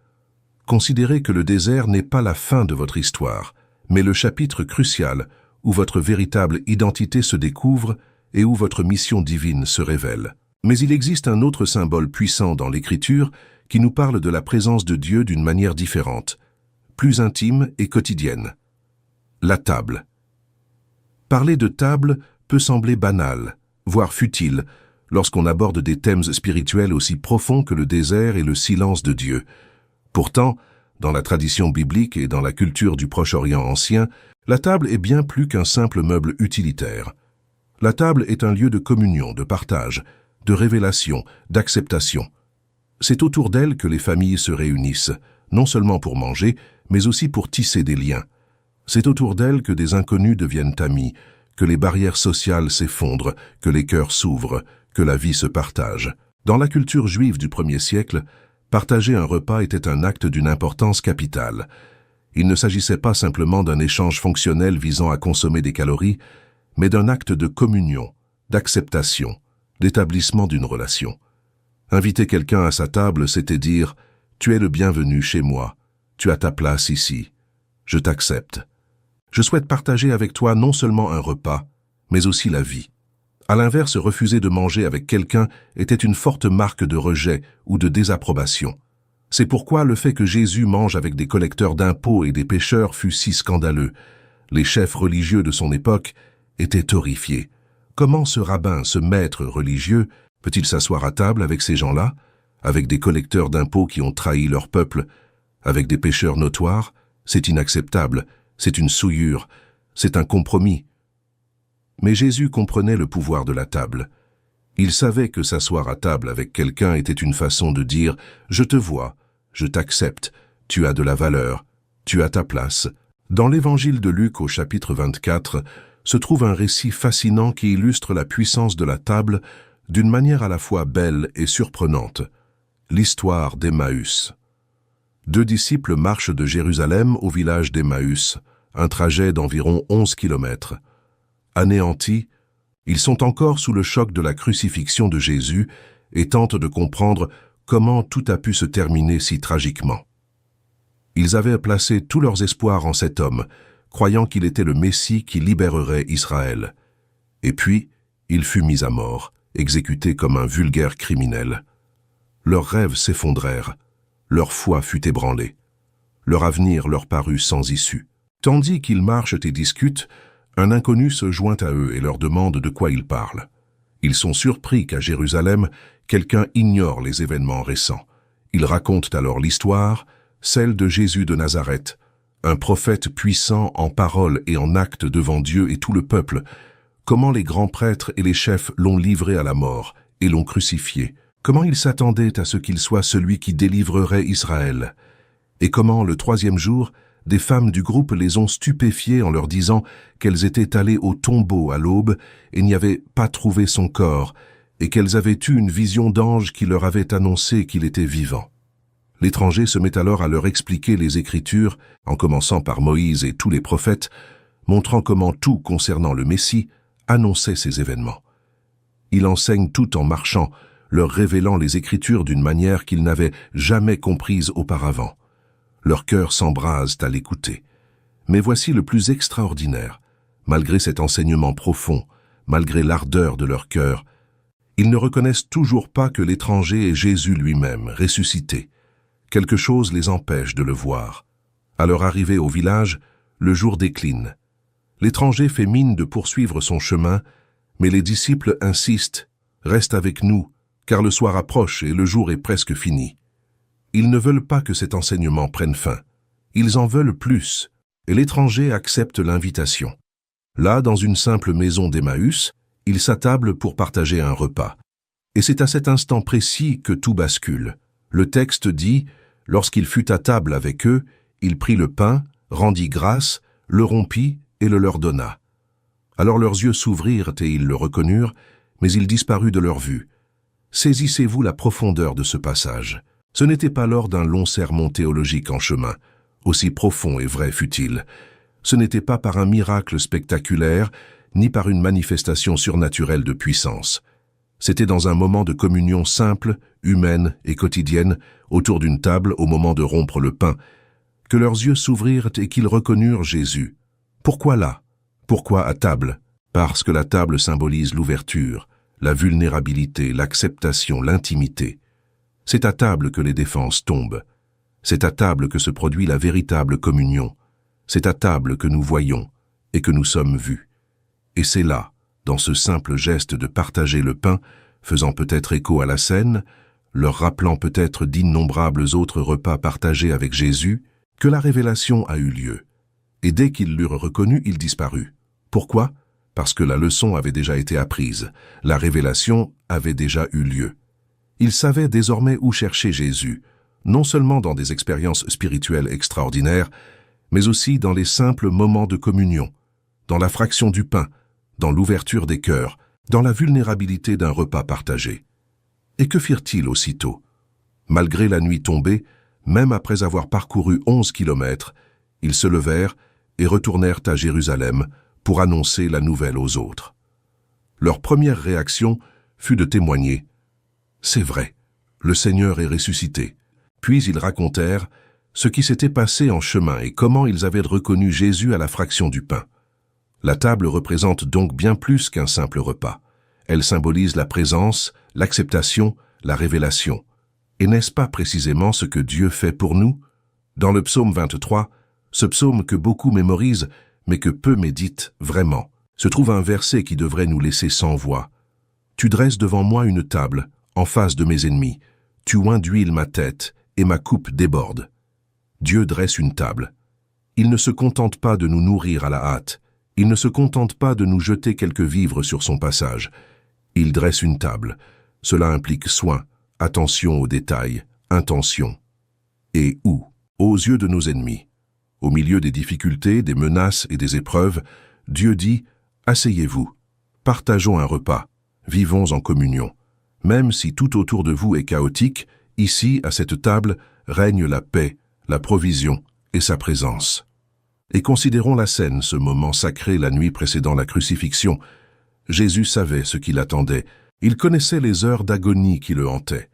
Considérez que le désert n'est pas la fin de votre histoire, mais le chapitre crucial où votre véritable identité se découvre et où votre mission divine se révèle. Mais il existe un autre symbole puissant dans l'Écriture qui nous parle de la présence de Dieu d'une manière différente, plus intime et quotidienne. La table. Parler de table peut sembler banal, voire futile, lorsqu'on aborde des thèmes spirituels aussi profonds que le désert et le silence de Dieu. Pourtant, dans la tradition biblique et dans la culture du Proche-Orient ancien, la table est bien plus qu'un simple meuble utilitaire. La table est un lieu de communion, de partage, de révélation, d'acceptation. C'est autour d'elle que les familles se réunissent, non seulement pour manger, mais aussi pour tisser des liens. C'est autour d'elle que des inconnus deviennent amis, que les barrières sociales s'effondrent, que les cœurs s'ouvrent, que la vie se partage. Dans la culture juive du 1er siècle, partager un repas était un acte d'une importance capitale. Il ne s'agissait pas simplement d'un échange fonctionnel visant à consommer des calories, mais d'un acte de communion, d'acceptation, d'établissement d'une relation. Inviter quelqu'un à sa table, c'était dire « Tu es le bienvenu chez moi, tu as ta place ici, je t'accepte. Je souhaite partager avec toi non seulement un repas, mais aussi la vie. » À l'inverse, refuser de manger avec quelqu'un était une forte marque de rejet ou de désapprobation. C'est pourquoi le fait que Jésus mange avec des collecteurs d'impôts et des pécheurs fut si scandaleux. Les chefs religieux de son époque étaient horrifiés. Comment ce rabbin, ce maître religieux, peut-il s'asseoir à table avec ces gens-là, avec des collecteurs d'impôts qui ont trahi leur peuple, avec des pécheurs notoires? C'est inacceptable, c'est une souillure, c'est un compromis. Mais Jésus comprenait le pouvoir de la table. Il savait que s'asseoir à table avec quelqu'un était une façon de dire « Je te vois, je t'accepte, tu as de la valeur, tu as ta place ». Dans l'évangile de Luc au chapitre 24, se trouve un récit fascinant qui illustre la puissance de la table d'une manière à la fois belle et surprenante. L'histoire d'Emmaüs. 2 disciples marchent de Jérusalem au village d'Emmaüs, un trajet d'environ 11 kilomètres. Anéantis, ils sont encore sous le choc de la crucifixion de Jésus et tentent de comprendre comment tout a pu se terminer si tragiquement. Ils avaient placé tous leurs espoirs en cet homme, croyant qu'il était le Messie qui libérerait Israël. Et puis, il fut mis à mort, exécuté comme un vulgaire criminel. Leurs rêves s'effondrèrent, leur foi fut ébranlée. Leur avenir leur parut sans issue. Tandis qu'ils marchent et discutent, un inconnu se joint à eux et leur demande de quoi ils parlent. Ils sont surpris qu'à Jérusalem, quelqu'un ignore les événements récents. Ils racontent alors l'histoire, celle de Jésus de Nazareth, un prophète puissant en parole et en acte devant Dieu et tout le peuple, comment les grands prêtres et les chefs l'ont livré à la mort et l'ont crucifié, comment ils s'attendaient à ce qu'il soit celui qui délivrerait Israël, et comment, le 3e jour, des femmes du groupe les ont stupéfiées en leur disant qu'elles étaient allées au tombeau à l'aube et n'y avaient pas trouvé son corps, et qu'elles avaient eu une vision d'ange qui leur avait annoncé qu'il était vivant. L'étranger se met alors à leur expliquer les Écritures, en commençant par Moïse et tous les prophètes, montrant comment tout concernant le Messie annonçait ces événements. Il enseigne tout en marchant, leur révélant les Écritures d'une manière qu'ils n'avaient jamais comprise auparavant. Leurs cœurs s'embrasent à l'écouter. Mais voici le plus extraordinaire. Malgré cet enseignement profond, malgré l'ardeur de leur cœur, ils ne reconnaissent toujours pas que l'étranger est Jésus lui-même, ressuscité. Quelque chose les empêche de le voir. À leur arrivée au village, le jour décline. L'étranger fait mine de poursuivre son chemin, mais les disciples insistent « Reste avec nous, car le soir approche et le jour est presque fini. » Ils ne veulent pas que cet enseignement prenne fin. Ils en veulent plus, et l'étranger accepte l'invitation. Là, dans une simple maison d'Emmaüs, ils s'attablent pour partager un repas. Et c'est à cet instant précis que tout bascule. Le texte dit « Lorsqu'il fut à table avec eux, il prit le pain, rendit grâce, le rompit et le leur donna. Alors leurs yeux s'ouvrirent et ils le reconnurent, mais il disparut de leur vue. » Saisissez-vous la profondeur de ce passage. Ce n'était pas lors d'un long sermon théologique en chemin, aussi profond et vrai fut-il. Ce n'était pas par un miracle spectaculaire, ni par une manifestation surnaturelle de puissance. C'était dans un moment de communion simple, humaine et quotidienne, autour d'une table au moment de rompre le pain, que leurs yeux s'ouvrirent et qu'ils reconnurent Jésus. Pourquoi là? Pourquoi à table? Parce que la table symbolise l'ouverture, la vulnérabilité, l'acceptation, l'intimité. C'est à table que les défenses tombent. C'est à table que se produit la véritable communion. C'est à table que nous voyons et que nous sommes vus. Et c'est là, dans ce simple geste de partager le pain, faisant peut-être écho à la scène, leur rappelant peut-être d'innombrables autres repas partagés avec Jésus, que la révélation a eu lieu. Et dès qu'ils l'eurent reconnu, il disparut. Pourquoi? Parce que la leçon avait déjà été apprise, la révélation avait déjà eu lieu. Ils savaient désormais où chercher Jésus, non seulement dans des expériences spirituelles extraordinaires, mais aussi dans les simples moments de communion, dans la fraction du pain, dans l'ouverture des cœurs, dans la vulnérabilité d'un repas partagé. Et que firent-ils aussitôt? Malgré la nuit tombée, même après avoir parcouru 11 kilomètres, ils se levèrent et retournèrent à Jérusalem pour annoncer la nouvelle aux autres. Leur première réaction fut de témoigner « C'est vrai, le Seigneur est ressuscité ». Puis ils racontèrent ce qui s'était passé en chemin et comment ils avaient reconnu Jésus à la fraction du pain. La table représente donc bien plus qu'un simple repas. Elle symbolise la présence, l'acceptation, la révélation. Et n'est-ce pas précisément ce que Dieu fait pour nous? Dans le psaume 23, ce psaume que beaucoup mémorisent, mais que peu méditent vraiment, se trouve un verset qui devrait nous laisser sans voix. « Tu dresses devant moi une table, en face de mes ennemis. Tu oins d'huile ma tête, et ma coupe déborde. » Dieu dresse une table. Il ne se contente pas de nous nourrir à la hâte. Il ne se contente pas de nous jeter quelques vivres sur son passage. Il dresse une table. Cela implique soin, attention aux détails, intention. Et où? Aux yeux de nos ennemis. Au milieu des difficultés, des menaces et des épreuves, Dieu dit « Asseyez-vous, partageons un repas, vivons en communion. Même si tout autour de vous est chaotique, ici, à cette table, règne la paix, la provision et sa présence. » Et considérons la scène, ce moment sacré la nuit précédant la crucifixion. Jésus savait ce qui l'attendait. Il connaissait les heures d'agonie qui le hantaient.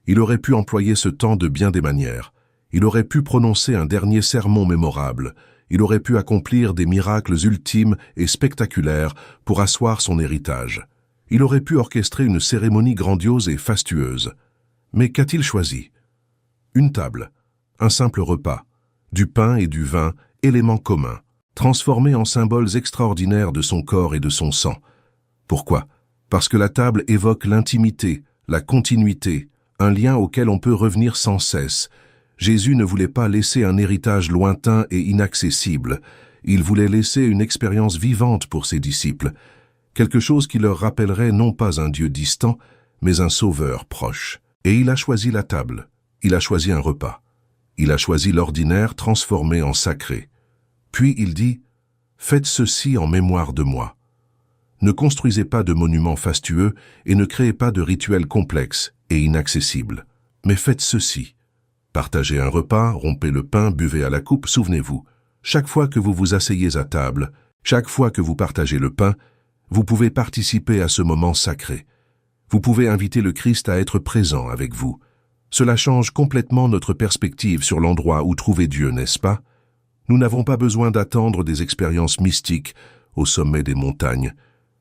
Il aurait pu employer ce temps de bien des manières. Il aurait pu prononcer un dernier sermon mémorable. Il aurait pu accomplir des miracles ultimes et spectaculaires pour asseoir son héritage. Il aurait pu orchestrer une cérémonie grandiose et fastueuse. Mais qu'a-t-il choisi? Une table, un simple repas, du pain et du vin, éléments communs, transformés en symboles extraordinaires de son corps et de son sang. Pourquoi? Parce que la table évoque l'intimité, la continuité, un lien auquel on peut revenir sans cesse. Jésus ne voulait pas laisser un héritage lointain et inaccessible. Il voulait laisser une expérience vivante pour ses disciples, quelque chose qui leur rappellerait non pas un Dieu distant, mais un Sauveur proche. Et il a choisi la table, il a choisi un repas. Il a choisi l'ordinaire transformé en sacré. Puis il dit « Faites ceci en mémoire de moi ». Ne construisez pas de monuments fastueux et ne créez pas de rituels complexes et inaccessibles. Mais faites ceci. Partagez un repas, rompez le pain, buvez à la coupe, souvenez-vous. Chaque fois que vous vous asseyez à table, chaque fois que vous partagez le pain, vous pouvez participer à ce moment sacré. Vous pouvez inviter le Christ à être présent avec vous. Cela change complètement notre perspective sur l'endroit où trouver Dieu, n'est-ce pas? Nous n'avons pas besoin d'attendre des expériences mystiques au sommet des montagnes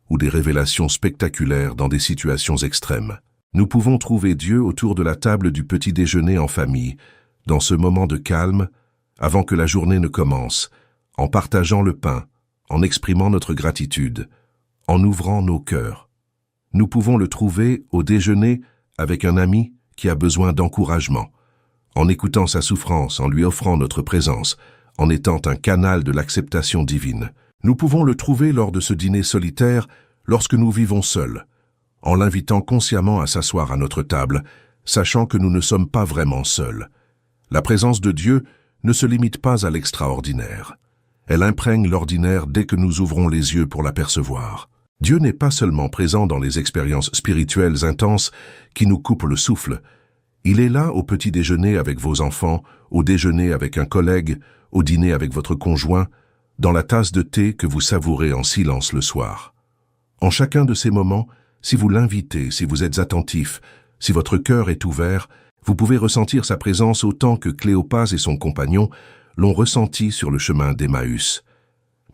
ou des révélations spectaculaires dans des situations extrêmes. Nous pouvons trouver Dieu autour de la table du petit déjeuner en famille, dans ce moment de calme, avant que la journée ne commence, en partageant le pain, en exprimant notre gratitude, en ouvrant nos cœurs. Nous pouvons le trouver au déjeuner avec un ami qui a besoin d'encouragement, en écoutant sa souffrance, en lui offrant notre présence, en étant un canal de l'acceptation divine. Nous pouvons le trouver lors de ce dîner solitaire lorsque nous vivons seuls, en l'invitant consciemment à s'asseoir à notre table, sachant que nous ne sommes pas vraiment seuls. La présence de Dieu ne se limite pas à l'extraordinaire. Elle imprègne l'ordinaire dès que nous ouvrons les yeux pour l'apercevoir. Dieu n'est pas seulement présent dans les expériences spirituelles intenses qui nous coupent le souffle. Il est là au petit déjeuner avec vos enfants, au déjeuner avec un collègue, au dîner avec votre conjoint, dans la tasse de thé que vous savourez en silence le soir. En chacun de ces moments, si vous l'invitez, si vous êtes attentif, si votre cœur est ouvert, vous pouvez ressentir sa présence autant que Cléopas et son compagnon l'ont ressenti sur le chemin d'Emmaüs.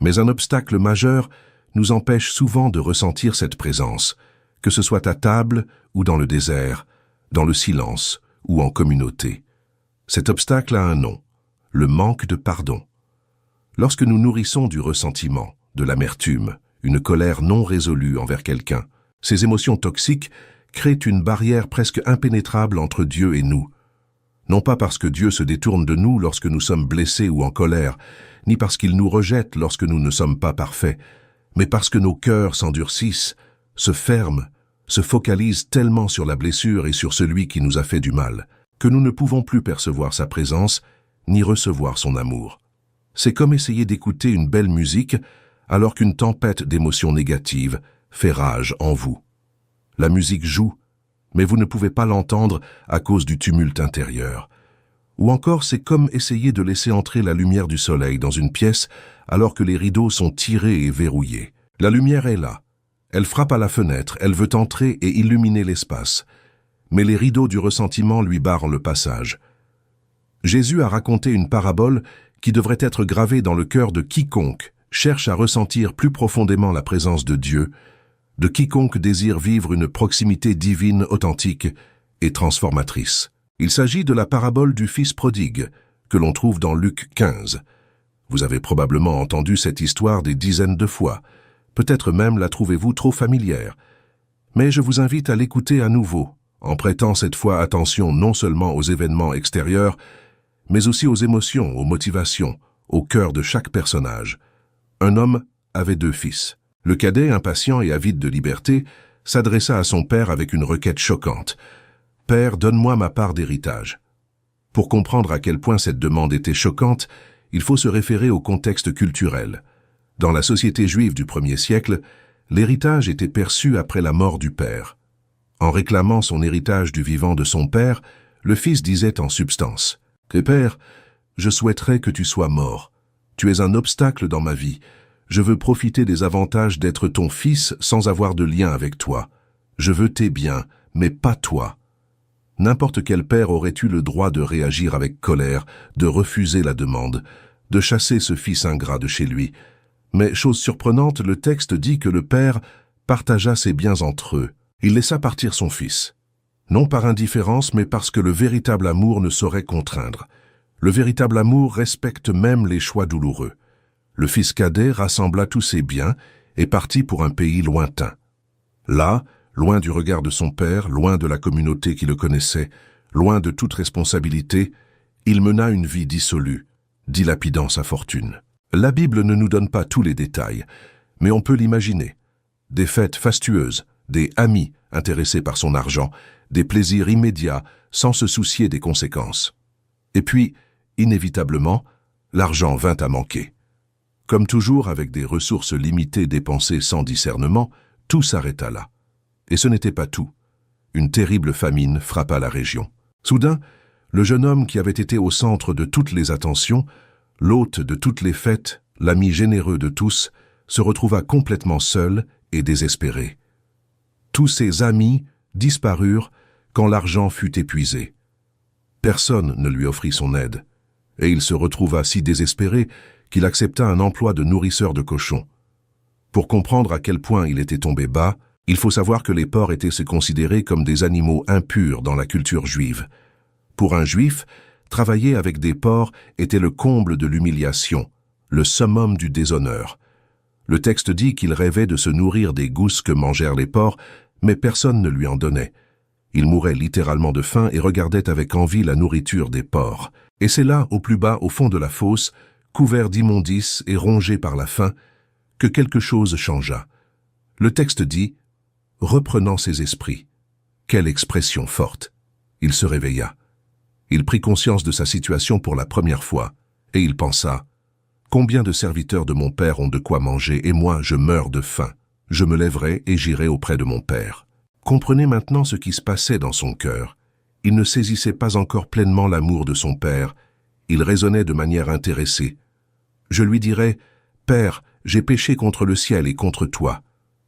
Mais un obstacle majeur nous empêche souvent de ressentir cette présence, que ce soit à table ou dans le désert, dans le silence ou en communauté. Cet obstacle a un nom, le manque de pardon. Lorsque nous nourrissons du ressentiment, de l'amertume, une colère non résolue envers quelqu'un, ces émotions toxiques créent une barrière presque impénétrable entre Dieu et nous. Non pas parce que Dieu se détourne de nous lorsque nous sommes blessés ou en colère, ni parce qu'il nous rejette lorsque nous ne sommes pas parfaits, mais parce que nos cœurs s'endurcissent, se ferment, se focalisent tellement sur la blessure et sur celui qui nous a fait du mal, que nous ne pouvons plus percevoir sa présence, ni recevoir son amour. C'est comme essayer d'écouter une belle musique alors qu'une tempête d'émotions négatives fait rage en vous. La musique joue, mais vous ne pouvez pas l'entendre à cause du tumulte intérieur. Ou encore, c'est comme essayer de laisser entrer la lumière du soleil dans une pièce alors que les rideaux sont tirés et verrouillés. La lumière est là. Elle frappe à la fenêtre, elle veut entrer et illuminer l'espace. Mais les rideaux du ressentiment lui barrent le passage. Jésus a raconté une parabole qui devrait être gravée dans le cœur de quiconque cherche à ressentir plus profondément la présence de Dieu, de quiconque désire vivre une proximité divine authentique et transformatrice. Il s'agit de la parabole du Fils prodigue, que l'on trouve dans Luc 15. Vous avez probablement entendu cette histoire des dizaines de fois, peut-être même la trouvez-vous trop familière. Mais je vous invite à l'écouter à nouveau, en prêtant cette fois attention non seulement aux événements extérieurs, mais aussi aux émotions, aux motivations, au cœur de chaque personnage. Un homme avait 2 fils. Le cadet, impatient et avide de liberté, s'adressa à son père avec une requête choquante. « Père, donne-moi ma part d'héritage. » Pour comprendre à quel point cette demande était choquante, il faut se référer au contexte culturel. Dans la société juive du 1er siècle, l'héritage était perçu après la mort du père. En réclamant son héritage du vivant de son père, le fils disait en substance « Père, je souhaiterais que tu sois mort. Tu es un obstacle dans ma vie. Je veux profiter des avantages d'être ton fils sans avoir de lien avec toi. Je veux tes biens, mais pas toi. » N'importe quel père aurait eu le droit de réagir avec colère, de refuser la demande, de chasser ce fils ingrat de chez lui. Mais, chose surprenante, le texte dit que le père partagea ses biens entre eux. Il laissa partir son fils. Non par indifférence, mais parce que le véritable amour ne saurait contraindre. Le véritable amour respecte même les choix douloureux. Le fils cadet rassembla tous ses biens et partit pour un pays lointain. Là, loin du regard de son père, loin de la communauté qui le connaissait, loin de toute responsabilité, il mena une vie dissolue, dilapidant sa fortune. La Bible ne nous donne pas tous les détails, mais on peut l'imaginer. Des fêtes fastueuses, des amis intéressés par son argent, des plaisirs immédiats sans se soucier des conséquences. Et puis, inévitablement, l'argent vint à manquer. Comme toujours avec des ressources limitées dépensées sans discernement, tout s'arrêta là. Et ce n'était pas tout. Une terrible famine frappa la région. Soudain, le jeune homme qui avait été au centre de toutes les attentions, l'hôte de toutes les fêtes, l'ami généreux de tous, se retrouva complètement seul et désespéré. Tous ses amis disparurent quand l'argent fut épuisé. Personne ne lui offrit son aide, et il se retrouva si désespéré qu'il accepta un emploi de nourrisseur de cochons. Pour comprendre à quel point il était tombé bas, il faut savoir que les porcs étaient considérés comme des animaux impurs dans la culture juive. Pour un juif, Travailler avec des porcs était le comble de l'humiliation, le summum du déshonneur. Le texte dit qu'il rêvait de se nourrir des gousses que mangèrent les porcs, mais personne ne lui en donnait. Il mourait littéralement de faim et regardait avec envie la nourriture des porcs. Et c'est là, au plus bas, au fond de la fosse, couvert d'immondices et rongé par la faim, que quelque chose changea. Le texte dit « reprenant ses esprits ». Quelle expression forte! Il se réveilla. Il prit conscience de sa situation pour la première fois, et il pensa « Combien de serviteurs de mon père ont de quoi manger, et moi je meurs de faim. Je me lèverai et j'irai auprès de mon père. » Comprenez maintenant ce qui se passait dans son cœur. Il ne saisissait pas encore pleinement l'amour de son père. Il raisonnait de manière intéressée. Je lui dirai « Père, j'ai péché contre le ciel et contre toi.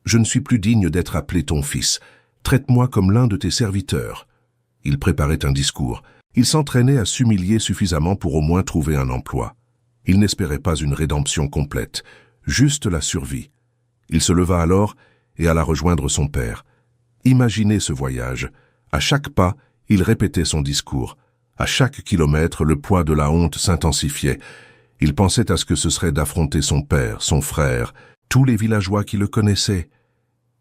Je ne suis plus digne d'être appelé ton fils. Traite-moi comme l'un de tes serviteurs. » Il préparait un discours. Il s'entraînait à s'humilier suffisamment pour au moins trouver un emploi. Il n'espérait pas une rédemption complète, juste la survie. Il se leva alors et alla rejoindre son père. Imaginez ce voyage. À chaque pas, il répétait son discours. À chaque kilomètre, le poids de la honte s'intensifiait. Il pensait à ce que ce serait d'affronter son père, son frère, tous les villageois qui le connaissaient.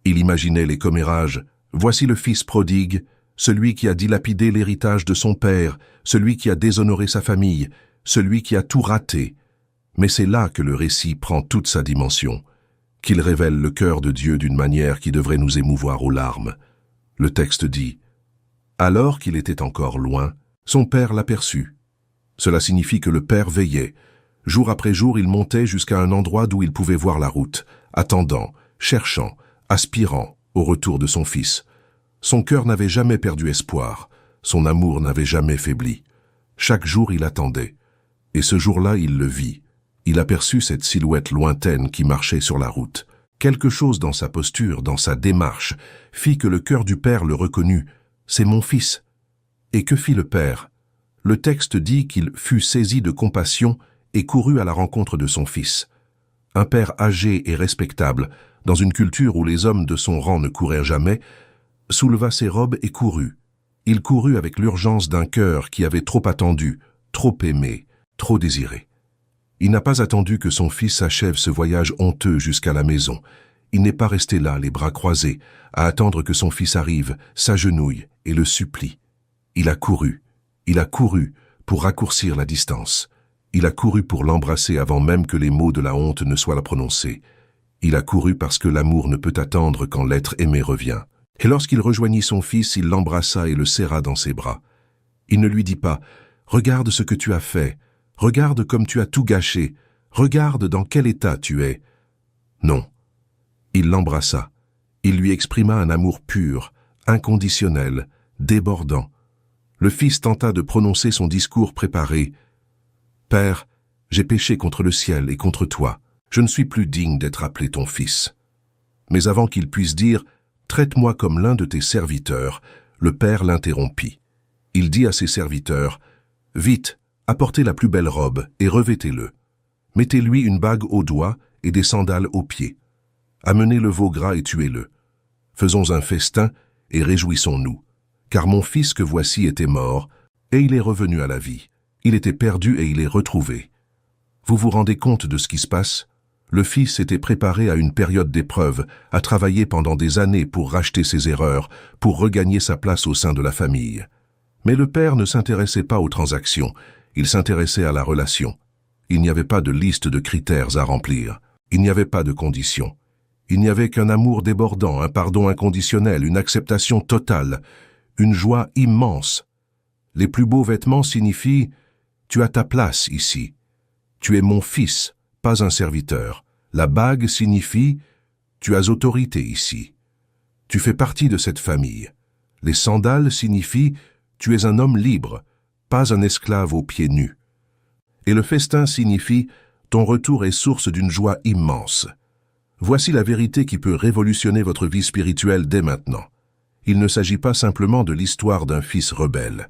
Il imaginait les commérages. Voici le fils prodigue, celui qui a dilapidé l'héritage de son père, celui qui a déshonoré sa famille, celui qui a tout raté. Mais c'est là que le récit prend toute sa dimension, qu'il révèle le cœur de Dieu d'une manière qui devrait nous émouvoir aux larmes. Le texte dit « Alors qu'il était encore loin, son père l'aperçut. » Cela signifie que le père veillait. Jour après jour, il montait jusqu'à un endroit d'où il pouvait voir la route, attendant, cherchant, aspirant au retour de son fils. Son cœur n'avait jamais perdu espoir, son amour n'avait jamais faibli. Chaque jour, il attendait. Et ce jour-là, il le vit. Il aperçut cette silhouette lointaine qui marchait sur la route. Quelque chose dans sa posture, dans sa démarche, fit que le cœur du père le reconnut. « C'est mon fils. » Et que fit le père? Le texte dit qu'il fut saisi de compassion et courut à la rencontre de son fils. Un père âgé et respectable, dans une culture où les hommes de son rang ne courraient jamais, souleva ses robes et courut. Il courut avec l'urgence d'un cœur qui avait trop attendu, trop aimé, trop désiré. Il n'a pas attendu que son fils achève ce voyage honteux jusqu'à la maison. Il n'est pas resté là, les bras croisés, à attendre que son fils arrive, s'agenouille et le supplie. Il a couru pour raccourcir la distance. Il a couru pour l'embrasser avant même que les mots de la honte ne soient prononcés. Il a couru parce que l'amour ne peut attendre quand l'être aimé revient. Et lorsqu'il rejoignit son fils, il l'embrassa et le serra dans ses bras. Il ne lui dit pas « Regarde ce que tu as fait, regarde comme tu as tout gâché, regarde dans quel état tu es. » Non. Il l'embrassa. Il lui exprima un amour pur, inconditionnel, débordant. Le fils tenta de prononcer son discours préparé. « Père, j'ai péché contre le ciel et contre toi. Je ne suis plus digne d'être appelé ton fils. » Mais avant qu'il puisse dire « Traite-moi comme l'un de tes serviteurs », le père l'interrompit. Il dit à ses serviteurs « Vite, apportez la plus belle robe et revêtez-le. Mettez-lui une bague au doigt et des sandales aux pieds. Amenez le veau gras et tuez-le. Faisons un festin et réjouissons-nous. Car mon fils que voici était mort, et il est revenu à la vie. Il était perdu et il est retrouvé. » Vous vous rendez compte de ce qui se passe? Le fils était préparé à une période d'épreuve, à travailler pendant des années pour racheter ses erreurs, pour regagner sa place au sein de la famille. Mais le père ne s'intéressait pas aux transactions, il s'intéressait à la relation. Il n'y avait pas de liste de critères à remplir, il n'y avait pas de conditions. Il n'y avait qu'un amour débordant, un pardon inconditionnel, une acceptation totale, une joie immense. Les plus beaux vêtements signifient « Tu as ta place ici. Tu es mon fils, pas un serviteur. » La bague signifie « Tu as autorité ici. Tu fais partie de cette famille. » Les sandales signifient « Tu es un homme libre, pas un esclave aux pieds nus. » Et le festin signifie « Ton retour est source d'une joie immense. » Voici la vérité qui peut révolutionner votre vie spirituelle dès maintenant. Il ne s'agit pas simplement de l'histoire d'un fils rebelle.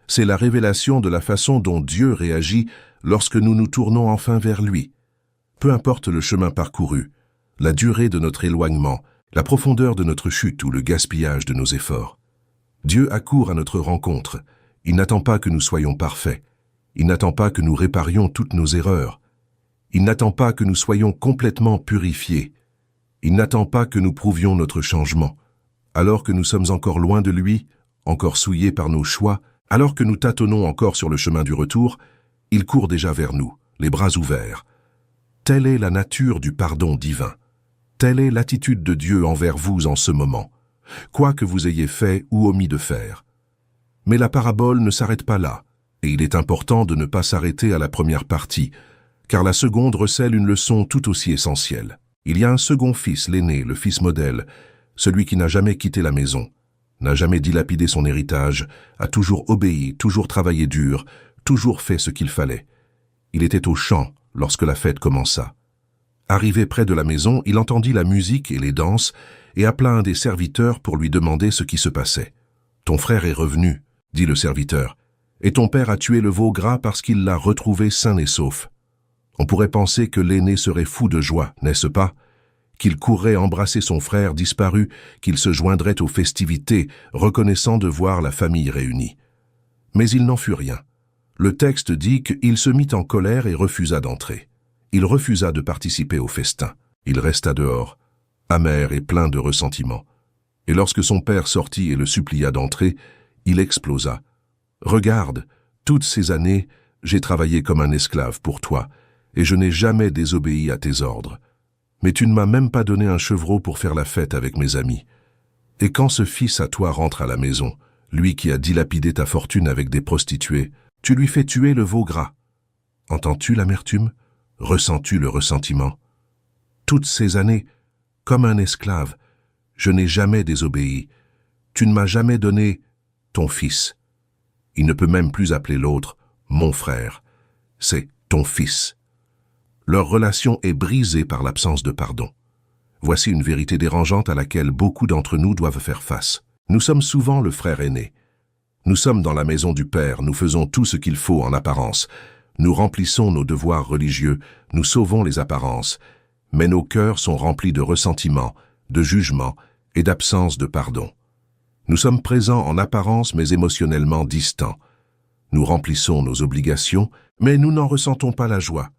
C'est la révélation de la façon dont Dieu réagit lorsque nous nous tournons enfin vers lui. Peu importe le chemin parcouru, la durée de notre éloignement, la profondeur de notre chute ou le gaspillage de nos efforts. Dieu accourt à notre rencontre. Il n'attend pas que nous soyons parfaits. Il n'attend pas que nous réparions toutes nos erreurs. Il n'attend pas que nous soyons complètement purifiés. Il n'attend pas que nous prouvions notre changement. Alors que nous sommes encore loin de lui, encore souillés par nos choix, alors que nous tâtonnons encore sur le chemin du retour, il court déjà vers nous, les bras ouverts. Telle est la nature du pardon divin. Telle est l'attitude de Dieu envers vous en ce moment, quoi que vous ayez fait ou omis de faire. Mais la parabole ne s'arrête pas là, et il est important de ne pas s'arrêter à la première partie, car la seconde recèle une leçon tout aussi essentielle. Il y a un second fils, l'aîné, le fils modèle, celui qui n'a jamais quitté la maison, n'a jamais dilapidé son héritage, a toujours obéi, toujours travaillé dur, toujours fait ce qu'il fallait. Il était au champ lorsque la fête commença. Arrivé près de la maison, il entendit la musique et les danses et appela un des serviteurs pour lui demander ce qui se passait. « Ton frère est revenu, » dit le serviteur, « et ton père a tué le veau gras parce qu'il l'a retrouvé sain et sauf. » On pourrait penser que l'aîné serait fou de joie, n'est-ce pas? Qu'il courrait embrasser son frère disparu, qu'il se joindrait aux festivités, reconnaissant de voir la famille réunie. Mais il n'en fut rien. Le texte dit qu'il se mit en colère et refusa d'entrer. Il refusa de participer au festin. Il resta dehors, amer et plein de ressentiment. Et lorsque son père sortit et le supplia d'entrer, il explosa. « Regarde, toutes ces années, j'ai travaillé comme un esclave pour toi, et je n'ai jamais désobéi à tes ordres. Mais tu ne m'as même pas donné un chevreau pour faire la fête avec mes amis. Et quand ce fils à toi rentre à la maison, lui qui a dilapidé ta fortune avec des prostituées, tu lui fais tuer le veau gras. Entends-tu l'amertume? Ressens-tu le ressentiment? Toutes ces années, comme un esclave, je n'ai jamais désobéi. Tu ne m'as jamais donné ton fils. Il ne peut même plus appeler l'autre mon frère. C'est ton fils. Leur relation est brisée par l'absence de pardon. Voici une vérité dérangeante à laquelle beaucoup d'entre nous doivent faire face. Nous sommes souvent le frère aîné. Nous sommes dans la maison du Père, nous faisons tout ce qu'il faut en apparence. Nous remplissons nos devoirs religieux, nous sauvons les apparences. Mais nos cœurs sont remplis de ressentiment, de jugement et d'absence de pardon. Nous sommes présents en apparence mais émotionnellement distants. Nous remplissons nos obligations, mais nous n'en ressentons pas la joie.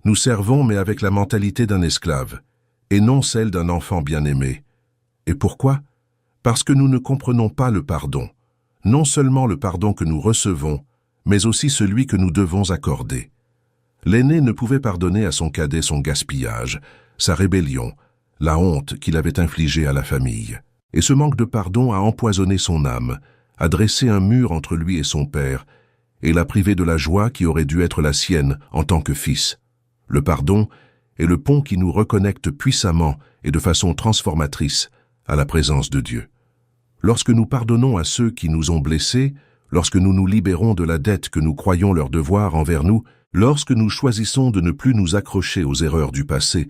Nous servons mais avec la mentalité d'un esclave, et non celle d'un enfant bien-aimé. Et pourquoi? Parce que nous ne comprenons pas le pardon. Non seulement le pardon que nous recevons, mais aussi celui que nous devons accorder. L'aîné ne pouvait pardonner à son cadet son gaspillage, sa rébellion, la honte qu'il avait infligée à la famille. Et ce manque de pardon a empoisonné son âme, a dressé un mur entre lui et son père, et l'a privé de la joie qui aurait dû être la sienne en tant que fils. Le pardon est le pont qui nous reconnecte puissamment et de façon transformatrice à la présence de Dieu. Lorsque nous pardonnons à ceux qui nous ont blessés, lorsque nous nous libérons de la dette que nous croyons leur devoir envers nous, lorsque nous choisissons de ne plus nous accrocher aux erreurs du passé,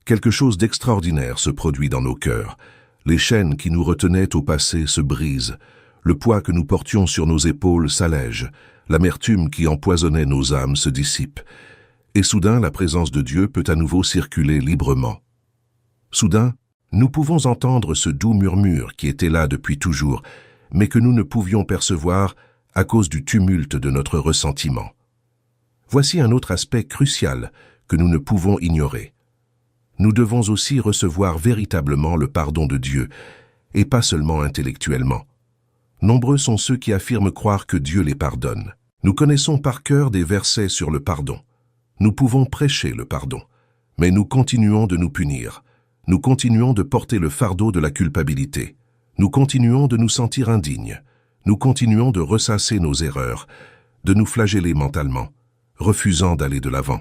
quelque chose d'extraordinaire se produit dans nos cœurs. Les chaînes qui nous retenaient au passé se brisent, le poids que nous portions sur nos épaules s'allège, l'amertume qui empoisonnait nos âmes se dissipe, et soudain la présence de Dieu peut à nouveau circuler librement. Soudain, nous pouvons entendre ce doux murmure qui était là depuis toujours, mais que nous ne pouvions percevoir à cause du tumulte de notre ressentiment. Voici un autre aspect crucial que nous ne pouvons ignorer. Nous devons aussi recevoir véritablement le pardon de Dieu, et pas seulement intellectuellement. Nombreux sont ceux qui affirment croire que Dieu les pardonne. Nous connaissons par cœur des versets sur le pardon. Nous pouvons prêcher le pardon, mais nous continuons de nous punir. Nous continuons de porter le fardeau de la culpabilité. Nous continuons de nous sentir indignes. Nous continuons de ressasser nos erreurs, de nous flageller mentalement, refusant d'aller de l'avant.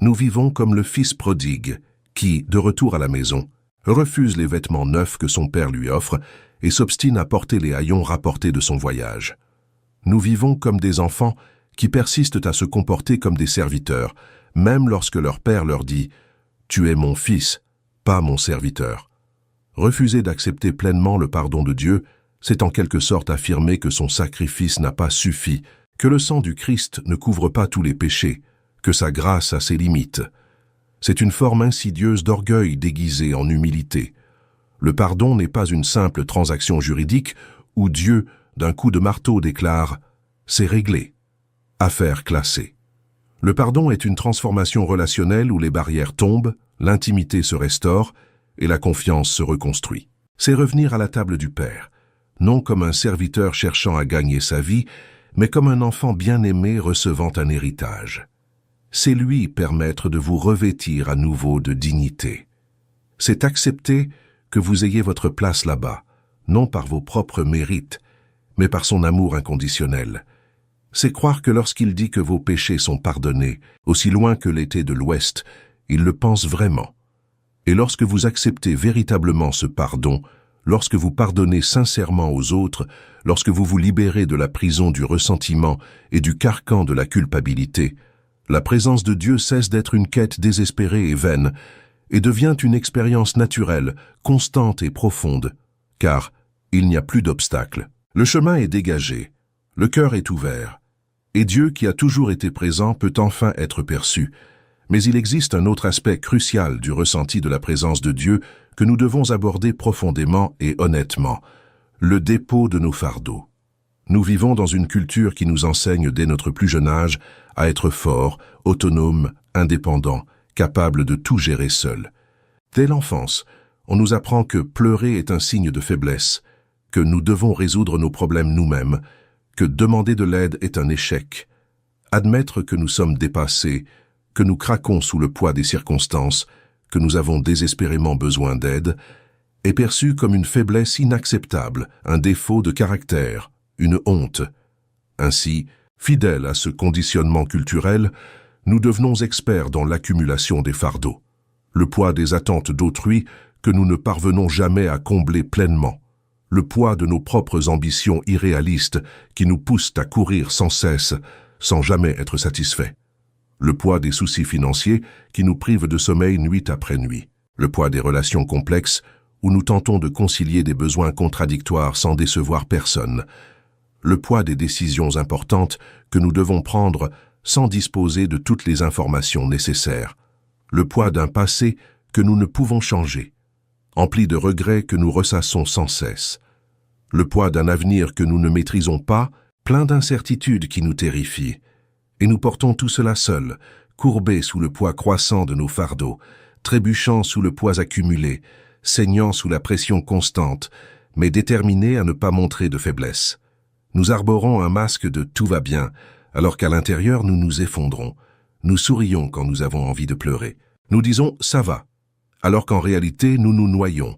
Nous vivons comme le fils prodigue qui, de retour à la maison, refuse les vêtements neufs que son père lui offre et s'obstine à porter les haillons rapportés de son voyage. Nous vivons comme des enfants qui persistent à se comporter comme des serviteurs, même lorsque leur père leur dit « Tu es mon fils, pas mon serviteur ». Refuser d'accepter pleinement le pardon de Dieu, c'est en quelque sorte affirmer que son sacrifice n'a pas suffi, que le sang du Christ ne couvre pas tous les péchés, que sa grâce a ses limites. C'est une forme insidieuse d'orgueil déguisé en humilité. Le pardon n'est pas une simple transaction juridique où Dieu, d'un coup de marteau, déclare « c'est réglé ». Affaire classée. Le pardon est une transformation relationnelle où les barrières tombent, l'intimité se restaure et la confiance se reconstruit. C'est revenir à la table du Père, non comme un serviteur cherchant à gagner sa vie, mais comme un enfant bien-aimé recevant un héritage. C'est lui permettre de vous revêtir à nouveau de dignité. C'est accepter que vous ayez votre place là-bas, non par vos propres mérites, mais par son amour inconditionnel. C'est croire que lorsqu'il dit que vos péchés sont pardonnés, aussi loin que l'été de l'Ouest, il le pense vraiment. Et lorsque vous acceptez véritablement ce pardon, lorsque vous pardonnez sincèrement aux autres, lorsque vous vous libérez de la prison du ressentiment et du carcan de la culpabilité, la présence de Dieu cesse d'être une quête désespérée et vaine et devient une expérience naturelle, constante et profonde, car il n'y a plus d'obstacle. Le chemin est dégagé, le cœur est ouvert, et Dieu qui a toujours été présent peut enfin être perçu. Mais il existe un autre aspect crucial du ressenti de la présence de Dieu que nous devons aborder profondément et honnêtement, le dépôt de nos fardeaux. Nous vivons dans une culture qui nous enseigne dès notre plus jeune âge à être forts, autonomes, indépendants, capables de tout gérer seuls. Dès l'enfance, on nous apprend que pleurer est un signe de faiblesse, que nous devons résoudre nos problèmes nous-mêmes, que demander de l'aide est un échec. Admettre que nous sommes dépassés, que nous craquons sous le poids des circonstances, que nous avons désespérément besoin d'aide, est perçu comme une faiblesse inacceptable, un défaut de caractère, une honte. Ainsi, fidèles à ce conditionnement culturel, nous devenons experts dans l'accumulation des fardeaux, le poids des attentes d'autrui que nous ne parvenons jamais à combler pleinement, le poids de nos propres ambitions irréalistes qui nous poussent à courir sans cesse, sans jamais être satisfaits. Le poids des soucis financiers qui nous privent de sommeil nuit après nuit, le poids des relations complexes où nous tentons de concilier des besoins contradictoires sans décevoir personne, le poids des décisions importantes que nous devons prendre sans disposer de toutes les informations nécessaires, le poids d'un passé que nous ne pouvons changer, empli de regrets que nous ressassons sans cesse, le poids d'un avenir que nous ne maîtrisons pas, plein d'incertitudes qui nous terrifient. Et nous portons tout cela seuls, courbés sous le poids croissant de nos fardeaux, trébuchant sous le poids accumulé, saignant sous la pression constante, mais déterminés à ne pas montrer de faiblesse. Nous arborons un masque de « tout va bien », alors qu'à l'intérieur nous nous effondrons. Nous sourions quand nous avons envie de pleurer. Nous disons « ça va », alors qu'en réalité nous nous noyons.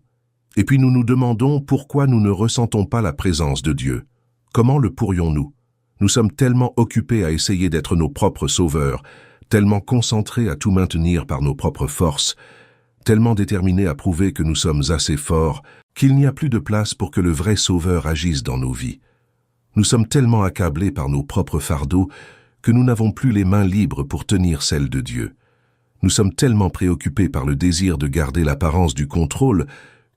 Et puis nous nous demandons pourquoi nous ne ressentons pas la présence de Dieu. Comment le pourrions-nous ? Nous sommes tellement occupés à essayer d'être nos propres sauveurs, tellement concentrés à tout maintenir par nos propres forces, tellement déterminés à prouver que nous sommes assez forts, qu'il n'y a plus de place pour que le vrai Sauveur agisse dans nos vies. Nous sommes tellement accablés par nos propres fardeaux que nous n'avons plus les mains libres pour tenir celles de Dieu. Nous sommes tellement préoccupés par le désir de garder l'apparence du contrôle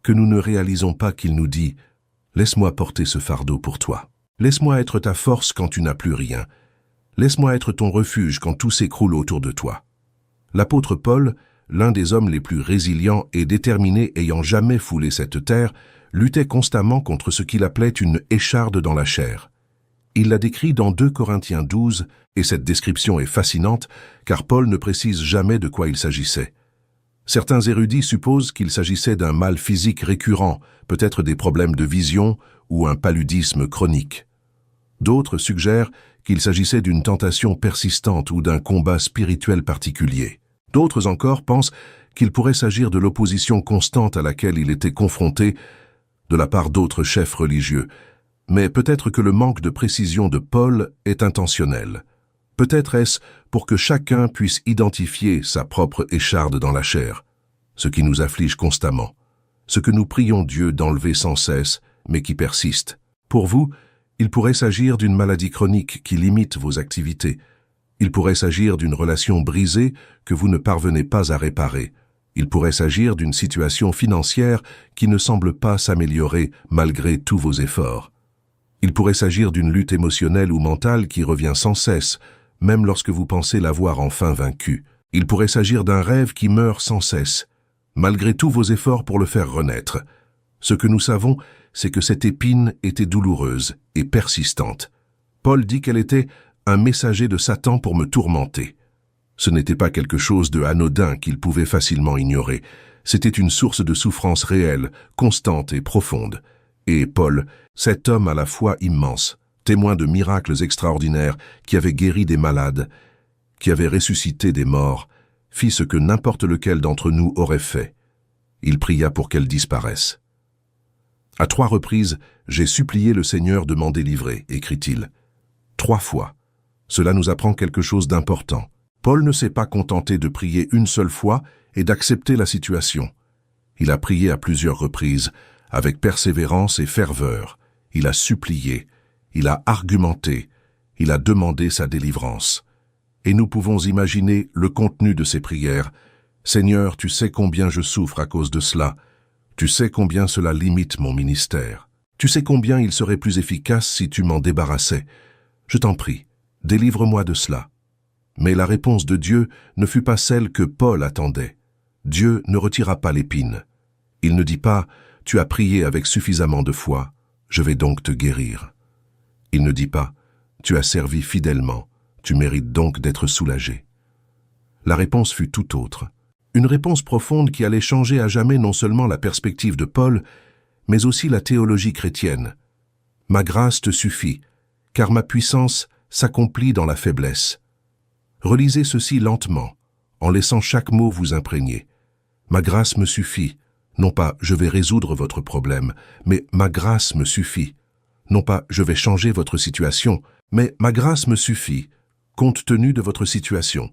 que nous ne réalisons pas qu'il nous dit « Laisse-moi porter ce fardeau pour toi. Laisse-moi être ta force quand tu n'as plus rien. Laisse-moi être ton refuge quand tout s'écroule autour de toi. » L'apôtre Paul, l'un des hommes les plus résilients et déterminés ayant jamais foulé cette terre, luttait constamment contre ce qu'il appelait une écharde dans la chair. Il l'a décrit dans 2 Corinthiens 12, et cette description est fascinante car Paul ne précise jamais de quoi il s'agissait. Certains érudits supposent qu'il s'agissait d'un mal physique récurrent, peut-être des problèmes de vision ou un paludisme chronique. D'autres suggèrent qu'il s'agissait d'une tentation persistante ou d'un combat spirituel particulier. D'autres encore pensent qu'il pourrait s'agir de l'opposition constante à laquelle il était confronté de la part d'autres chefs religieux. Mais peut-être que le manque de précision de Paul est intentionnel. Peut-être est-ce pour que chacun puisse identifier sa propre écharde dans la chair, ce qui nous afflige constamment, ce que nous prions Dieu d'enlever sans cesse, mais qui persiste. Pour vous, il pourrait s'agir d'une maladie chronique qui limite vos activités. Il pourrait s'agir d'une relation brisée que vous ne parvenez pas à réparer. Il pourrait s'agir d'une situation financière qui ne semble pas s'améliorer malgré tous vos efforts. Il pourrait s'agir d'une lutte émotionnelle ou mentale qui revient sans cesse, même lorsque vous pensez l'avoir enfin vaincu. Il pourrait s'agir d'un rêve qui meurt sans cesse, malgré tous vos efforts pour le faire renaître. Ce que nous savons, c'est que cette épine était douloureuse et persistante. Paul dit qu'elle était un messager de Satan pour me tourmenter. Ce n'était pas quelque chose de anodin qu'il pouvait facilement ignorer. C'était une source de souffrance réelle, constante et profonde. Et Paul, cet homme à la fois immense, témoin de miracles extraordinaires, qui avait guéri des malades, qui avait ressuscité des morts, fit ce que n'importe lequel d'entre nous aurait fait. Il pria pour qu'elle disparaisse. À 3 reprises, j'ai supplié le Seigneur de m'en délivrer, écrit-il. 3 fois. Cela nous apprend quelque chose d'important. Paul ne s'est pas contenté de prier une seule fois et d'accepter la situation. Il a prié à plusieurs reprises, avec persévérance et ferveur. Il a supplié, il a argumenté, il a demandé sa délivrance. Et nous pouvons imaginer le contenu de ces prières. « Seigneur, tu sais combien je souffre à cause de cela. Tu sais combien cela limite mon ministère. Tu sais combien il serait plus efficace si tu m'en débarrassais. Je t'en prie, délivre-moi de cela. » Mais la réponse de Dieu ne fut pas celle que Paul attendait. Dieu ne retira pas l'épine. Il ne dit pas « Tu as prié avec suffisamment de foi, je vais donc te guérir. » Il ne dit pas « Tu as servi fidèlement, tu mérites donc d'être soulagé. » La réponse fut tout autre. Une réponse profonde qui allait changer à jamais non seulement la perspective de Paul, mais aussi la théologie chrétienne. « Ma grâce te suffit, car ma puissance s'accomplit dans la faiblesse. » Relisez ceci lentement, en laissant chaque mot vous imprégner. « Ma grâce me suffit. » Non pas « je vais résoudre votre problème », mais « ma grâce me suffit ». Non pas « je vais changer votre situation », mais « ma grâce me suffit », compte tenu de votre situation.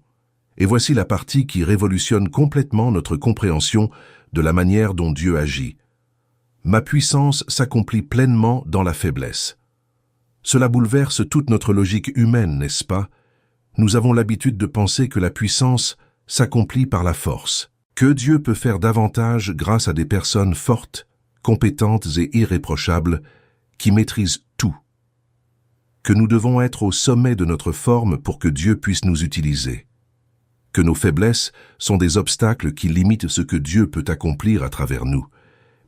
Et voici la partie qui révolutionne complètement notre compréhension de la manière dont Dieu agit. « Ma puissance s'accomplit pleinement dans la faiblesse ». Cela bouleverse toute notre logique humaine, n'est-ce pas? Nous avons l'habitude de penser que la puissance s'accomplit par la force, que Dieu peut faire davantage grâce à des personnes fortes, compétentes et irréprochables, qui maîtrisent tout, que nous devons être au sommet de notre forme pour que Dieu puisse nous utiliser, que nos faiblesses sont des obstacles qui limitent ce que Dieu peut accomplir à travers nous.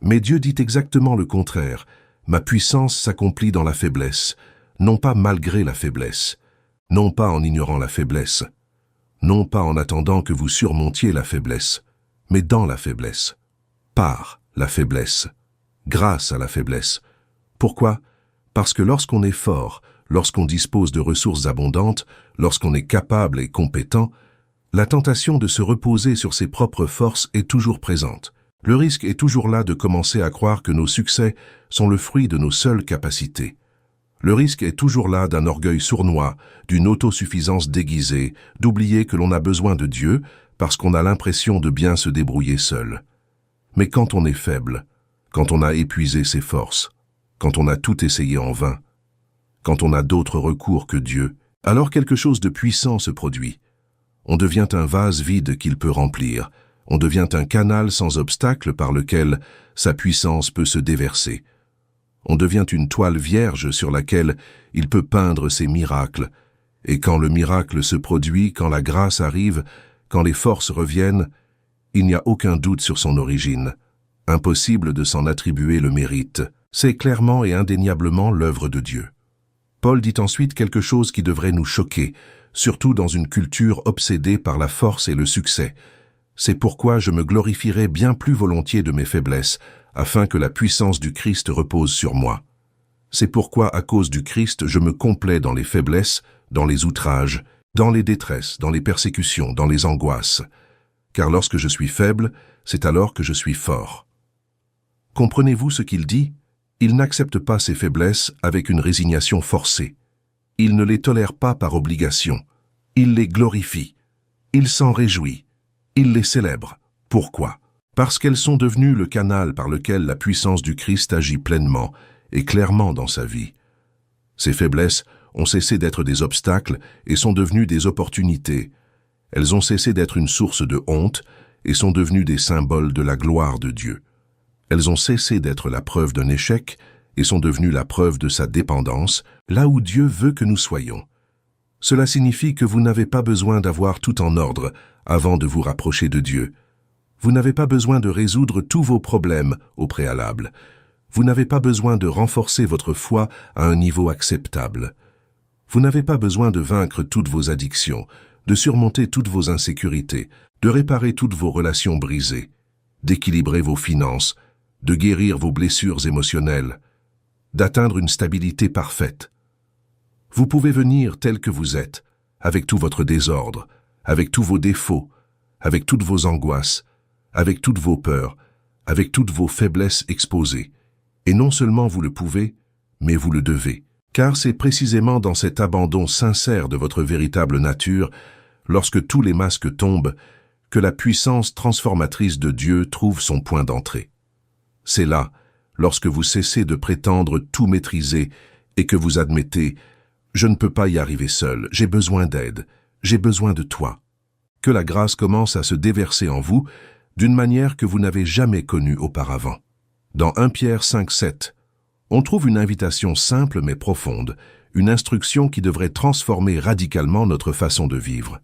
Mais Dieu dit exactement le contraire. « Ma puissance s'accomplit dans la faiblesse », non pas malgré la faiblesse, non pas en ignorant la faiblesse, non pas en attendant que vous surmontiez la faiblesse, mais dans la faiblesse, par la faiblesse, grâce à la faiblesse. Pourquoi? Parce que lorsqu'on est fort, lorsqu'on dispose de ressources abondantes, lorsqu'on est capable et compétent, la tentation de se reposer sur ses propres forces est toujours présente. Le risque est toujours là de commencer à croire que nos succès sont le fruit de nos seules capacités. Le risque est toujours là d'un orgueil sournois, d'une autosuffisance déguisée, d'oublier que l'on a besoin de Dieu parce qu'on a l'impression de bien se débrouiller seul. Mais quand on est faible, quand on a épuisé ses forces, quand on a tout essayé en vain, quand on a d'autres recours que Dieu, alors quelque chose de puissant se produit. On devient un vase vide qu'il peut remplir. On devient un canal sans obstacle par lequel sa puissance peut se déverser. On devient une toile vierge sur laquelle il peut peindre ses miracles. Et quand le miracle se produit, quand la grâce arrive, quand les forces reviennent, il n'y a aucun doute sur son origine. Impossible de s'en attribuer le mérite. C'est clairement et indéniablement l'œuvre de Dieu. Paul dit ensuite quelque chose qui devrait nous choquer, surtout dans une culture obsédée par la force et le succès. C'est pourquoi je me glorifierai bien plus volontiers de mes faiblesses, afin que la puissance du Christ repose sur moi. C'est pourquoi, à cause du Christ, je me complais dans les faiblesses, dans les outrages, dans les détresses, dans les persécutions, dans les angoisses. Car lorsque je suis faible, c'est alors que je suis fort. Comprenez-vous ce qu'il dit? Il n'accepte pas ses faiblesses avec une résignation forcée. Il ne les tolère pas par obligation. Il les glorifie. Il s'en réjouit. Il les célèbre. Pourquoi? Parce qu'elles sont devenues le canal par lequel la puissance du Christ agit pleinement et clairement dans sa vie. Ces faiblesses ont cessé d'être des obstacles et sont devenues des opportunités. Elles ont cessé d'être une source de honte et sont devenues des symboles de la gloire de Dieu. Elles ont cessé d'être la preuve d'un échec et sont devenues la preuve de sa dépendance, là où Dieu veut que nous soyons. Cela signifie que vous n'avez pas besoin d'avoir tout en ordre avant de vous rapprocher de Dieu. Vous n'avez pas besoin de résoudre tous vos problèmes au préalable. Vous n'avez pas besoin de renforcer votre foi à un niveau acceptable. Vous n'avez pas besoin de vaincre toutes vos addictions, de surmonter toutes vos insécurités, de réparer toutes vos relations brisées, d'équilibrer vos finances, de guérir vos blessures émotionnelles, d'atteindre une stabilité parfaite. Vous pouvez venir tel que vous êtes, avec tout votre désordre, avec tous vos défauts, avec toutes vos angoisses, avec toutes vos peurs, avec toutes vos faiblesses exposées. Et non seulement vous le pouvez, mais vous le devez. Car c'est précisément dans cet abandon sincère de votre véritable nature, lorsque tous les masques tombent, que la puissance transformatrice de Dieu trouve son point d'entrée. C'est là, lorsque vous cessez de prétendre tout maîtriser et que vous admettez « Je ne peux pas y arriver seul, j'ai besoin d'aide, j'ai besoin de toi », que la grâce commence à se déverser en vous d'une manière que vous n'avez jamais connue auparavant. Dans 1 Pierre 5,7, on trouve une invitation simple mais profonde, une instruction qui devrait transformer radicalement notre façon de vivre.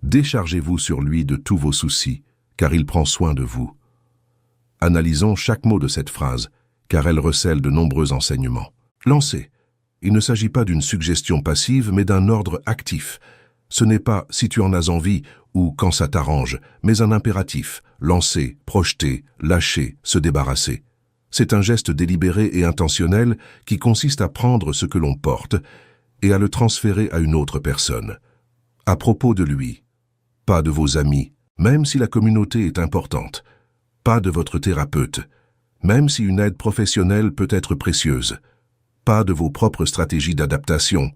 Déchargez-vous sur lui de tous vos soucis, car il prend soin de vous. Analysons chaque mot de cette phrase, car elle recèle de nombreux enseignements. Lancez. Il ne s'agit pas d'une suggestion passive, mais d'un ordre actif. Ce n'est pas « si tu en as envie » ou « quand ça t'arrange », mais un impératif. Lancer, projeter, lâcher, se débarrasser. C'est un geste délibéré et intentionnel qui consiste à prendre ce que l'on porte et à le transférer à une autre personne. À propos de lui, pas de vos amis, même si la communauté est importante, pas de votre thérapeute, même si une aide professionnelle peut être précieuse, pas de vos propres stratégies d'adaptation,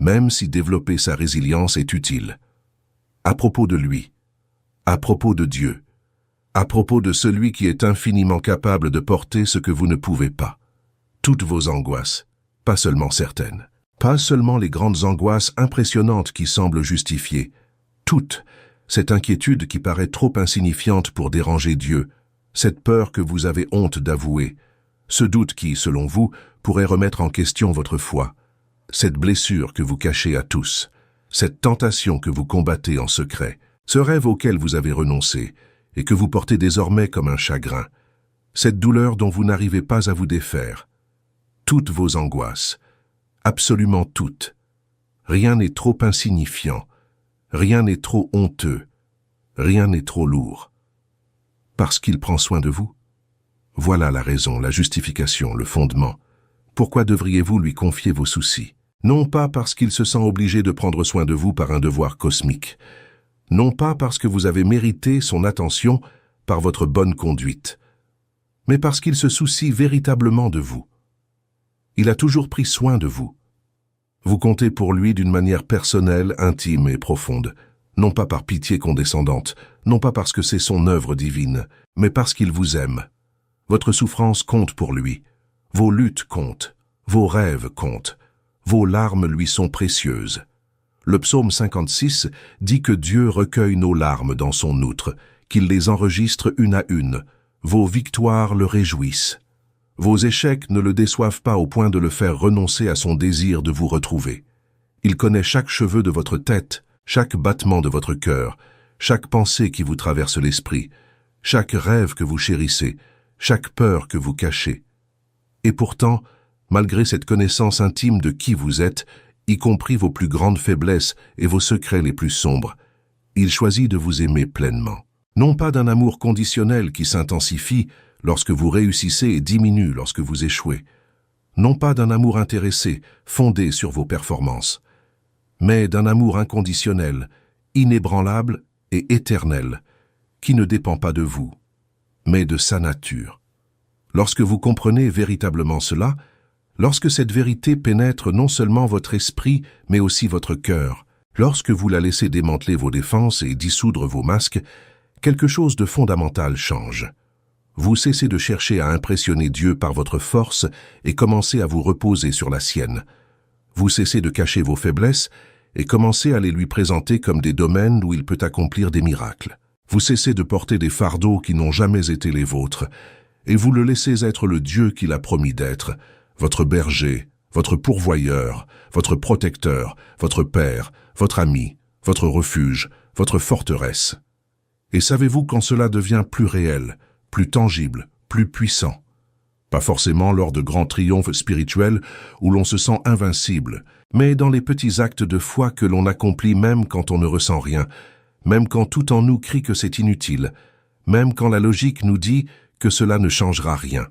même si développer sa résilience est utile. À propos de lui, à propos de Dieu, à propos de celui qui est infiniment capable de porter ce que vous ne pouvez pas. Toutes vos angoisses, pas seulement certaines, pas seulement les grandes angoisses impressionnantes qui semblent justifiées, toutes, cette inquiétude qui paraît trop insignifiante pour déranger Dieu, cette peur que vous avez honte d'avouer, ce doute qui, selon vous, pourrait remettre en question votre foi, cette blessure que vous cachez à tous, cette tentation que vous combattez en secret, ce rêve auquel vous avez renoncé et que vous portez désormais comme un chagrin, cette douleur dont vous n'arrivez pas à vous défaire, toutes vos angoisses, absolument toutes. Rien n'est trop insignifiant, rien n'est trop honteux, rien n'est trop lourd. Parce qu'il prend soin de vous. Voilà la raison, la justification, le fondement. Pourquoi devriez-vous lui confier vos soucis? Non pas parce qu'il se sent obligé de prendre soin de vous par un devoir cosmique, non pas parce que vous avez mérité son attention par votre bonne conduite, mais parce qu'il se soucie véritablement de vous. Il a toujours pris soin de vous. Vous comptez pour lui d'une manière personnelle, intime et profonde, non pas par pitié condescendante, non pas parce que c'est son œuvre divine, mais parce qu'il vous aime. Votre souffrance compte pour lui, vos luttes comptent, vos rêves comptent, vos larmes lui sont précieuses. Le psaume 56 dit que Dieu recueille nos larmes dans son outre, qu'il les enregistre une à une. Vos victoires le réjouissent. Vos échecs ne le déçoivent pas au point de le faire renoncer à son désir de vous retrouver. Il connaît chaque cheveu de votre tête, chaque battement de votre cœur, chaque pensée qui vous traverse l'esprit, chaque rêve que vous chérissez, chaque peur que vous cachez. Et pourtant, malgré cette connaissance intime de qui vous êtes, y compris vos plus grandes faiblesses et vos secrets les plus sombres, il choisit de vous aimer pleinement. Non pas d'un amour conditionnel qui s'intensifie lorsque vous réussissez et diminue lorsque vous échouez. Non pas d'un amour intéressé, fondé sur vos performances, mais d'un amour inconditionnel, inébranlable et éternel, qui ne dépend pas de vous, mais de sa nature. Lorsque vous comprenez véritablement cela, lorsque cette vérité pénètre non seulement votre esprit, mais aussi votre cœur, lorsque vous la laissez démanteler vos défenses et dissoudre vos masques, quelque chose de fondamental change. Vous cessez de chercher à impressionner Dieu par votre force et commencez à vous reposer sur la sienne. Vous cessez de cacher vos faiblesses et commencez à les lui présenter comme des domaines où il peut accomplir des miracles. Vous cessez de porter des fardeaux qui n'ont jamais été les vôtres et vous le laissez être le Dieu qu'il a promis d'être, votre berger, votre pourvoyeur, votre protecteur, votre père, votre ami, votre refuge, votre forteresse. Et savez-vous quand cela devient plus réel, plus tangible, plus puissant? Pas forcément lors de grands triomphes spirituels où l'on se sent invincible, mais dans les petits actes de foi que l'on accomplit même quand on ne ressent rien, même quand tout en nous crie que c'est inutile, même quand la logique nous dit que cela ne changera rien.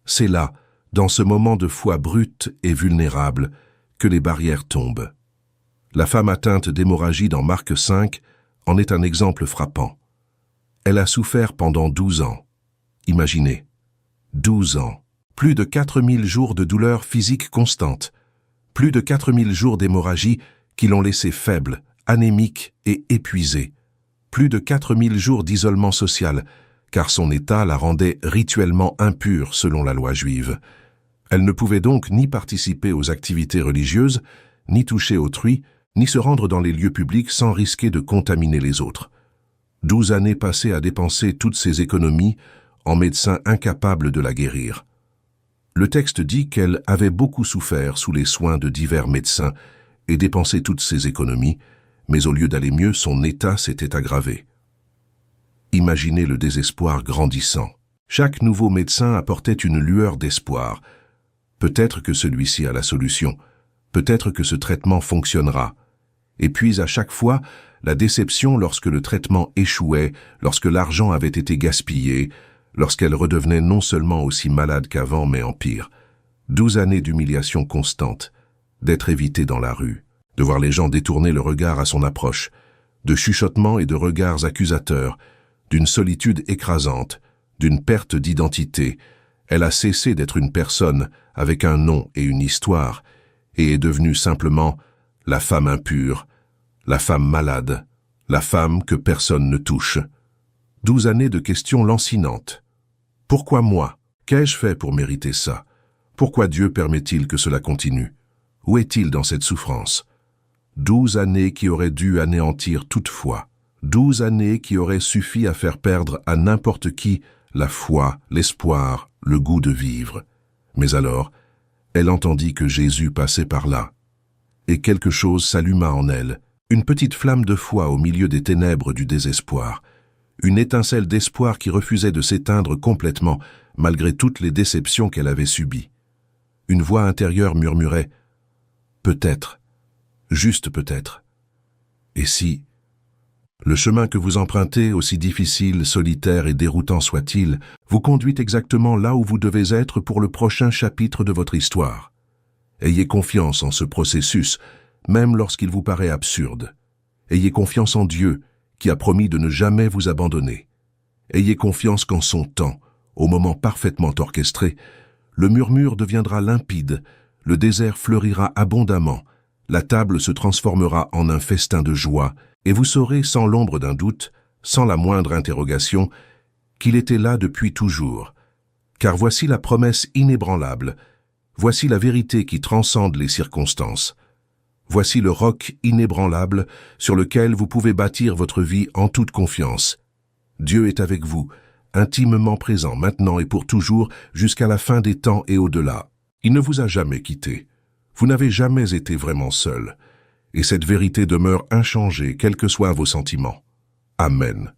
C'est là, dans ce moment de foi brute et vulnérable, que les barrières tombent. La femme atteinte d'hémorragie dans Marc 5 en est un exemple frappant. Elle a souffert pendant 12 ans. Imaginez, 12 ans, plus de 4000 jours de douleur physique constante, plus de 4000 jours d'hémorragie qui l'ont laissée faible, anémique et épuisée, plus de 4000 jours d'isolement social, car son état la rendait rituellement impure selon la loi juive. Elle ne pouvait donc ni participer aux activités religieuses, ni toucher autrui, ni se rendre dans les lieux publics sans risquer de contaminer les autres. 12 années passées à dépenser toutes ses économies en médecin incapable de la guérir. Le texte dit qu'elle avait beaucoup souffert sous les soins de divers médecins et dépensé toutes ses économies, mais au lieu d'aller mieux, son état s'était aggravé. Imaginez le désespoir grandissant. Chaque nouveau médecin apportait une lueur d'espoir. Peut-être que celui-ci a la solution, peut-être que ce traitement fonctionnera. Et puis à chaque fois, la déception lorsque le traitement échouait, lorsque l'argent avait été gaspillé, lorsqu'elle redevenait non seulement aussi malade qu'avant, mais en pire. 12 années d'humiliation constante, d'être évitée dans la rue, de voir les gens détourner le regard à son approche, de chuchotements et de regards accusateurs, d'une solitude écrasante, d'une perte d'identité. Elle a cessé d'être une personne avec un nom et une histoire, et est devenue simplement la femme impure, la femme malade, la femme que personne ne touche. 12 années de questions lancinantes. Pourquoi moi? Qu'ai-je fait pour mériter ça? Pourquoi Dieu permet-il que cela continue? Où est-il dans cette souffrance? 12 années qui auraient dû anéantir toute foi. 12 années qui auraient suffi à faire perdre à n'importe qui la foi, l'espoir, le goût de vivre. Mais alors, elle entendit que Jésus passait par là. Et quelque chose s'alluma en elle, une petite flamme de foi au milieu des ténèbres du désespoir. Une étincelle d'espoir qui refusait de s'éteindre complètement, malgré toutes les déceptions qu'elle avait subies. Une voix intérieure murmurait « Peut-être, juste peut-être. » Et si le chemin que vous empruntez, aussi difficile, solitaire et déroutant soit-il, vous conduit exactement là où vous devez être pour le prochain chapitre de votre histoire. Ayez confiance en ce processus, même lorsqu'il vous paraît absurde. Ayez confiance en Dieu, qui a promis de ne jamais vous abandonner. Ayez confiance qu'en son temps, au moment parfaitement orchestré, le murmure deviendra limpide, le désert fleurira abondamment, la table se transformera en un festin de joie, et vous saurez sans l'ombre d'un doute, sans la moindre interrogation, qu'il était là depuis toujours. Car voici la promesse inébranlable, voici la vérité qui transcende les circonstances. Voici le roc inébranlable sur lequel vous pouvez bâtir votre vie en toute confiance. Dieu est avec vous, intimement présent maintenant et pour toujours, jusqu'à la fin des temps et au-delà. Il ne vous a jamais quitté. Vous n'avez jamais été vraiment seul. Et cette vérité demeure inchangée, quels que soient vos sentiments. Amen.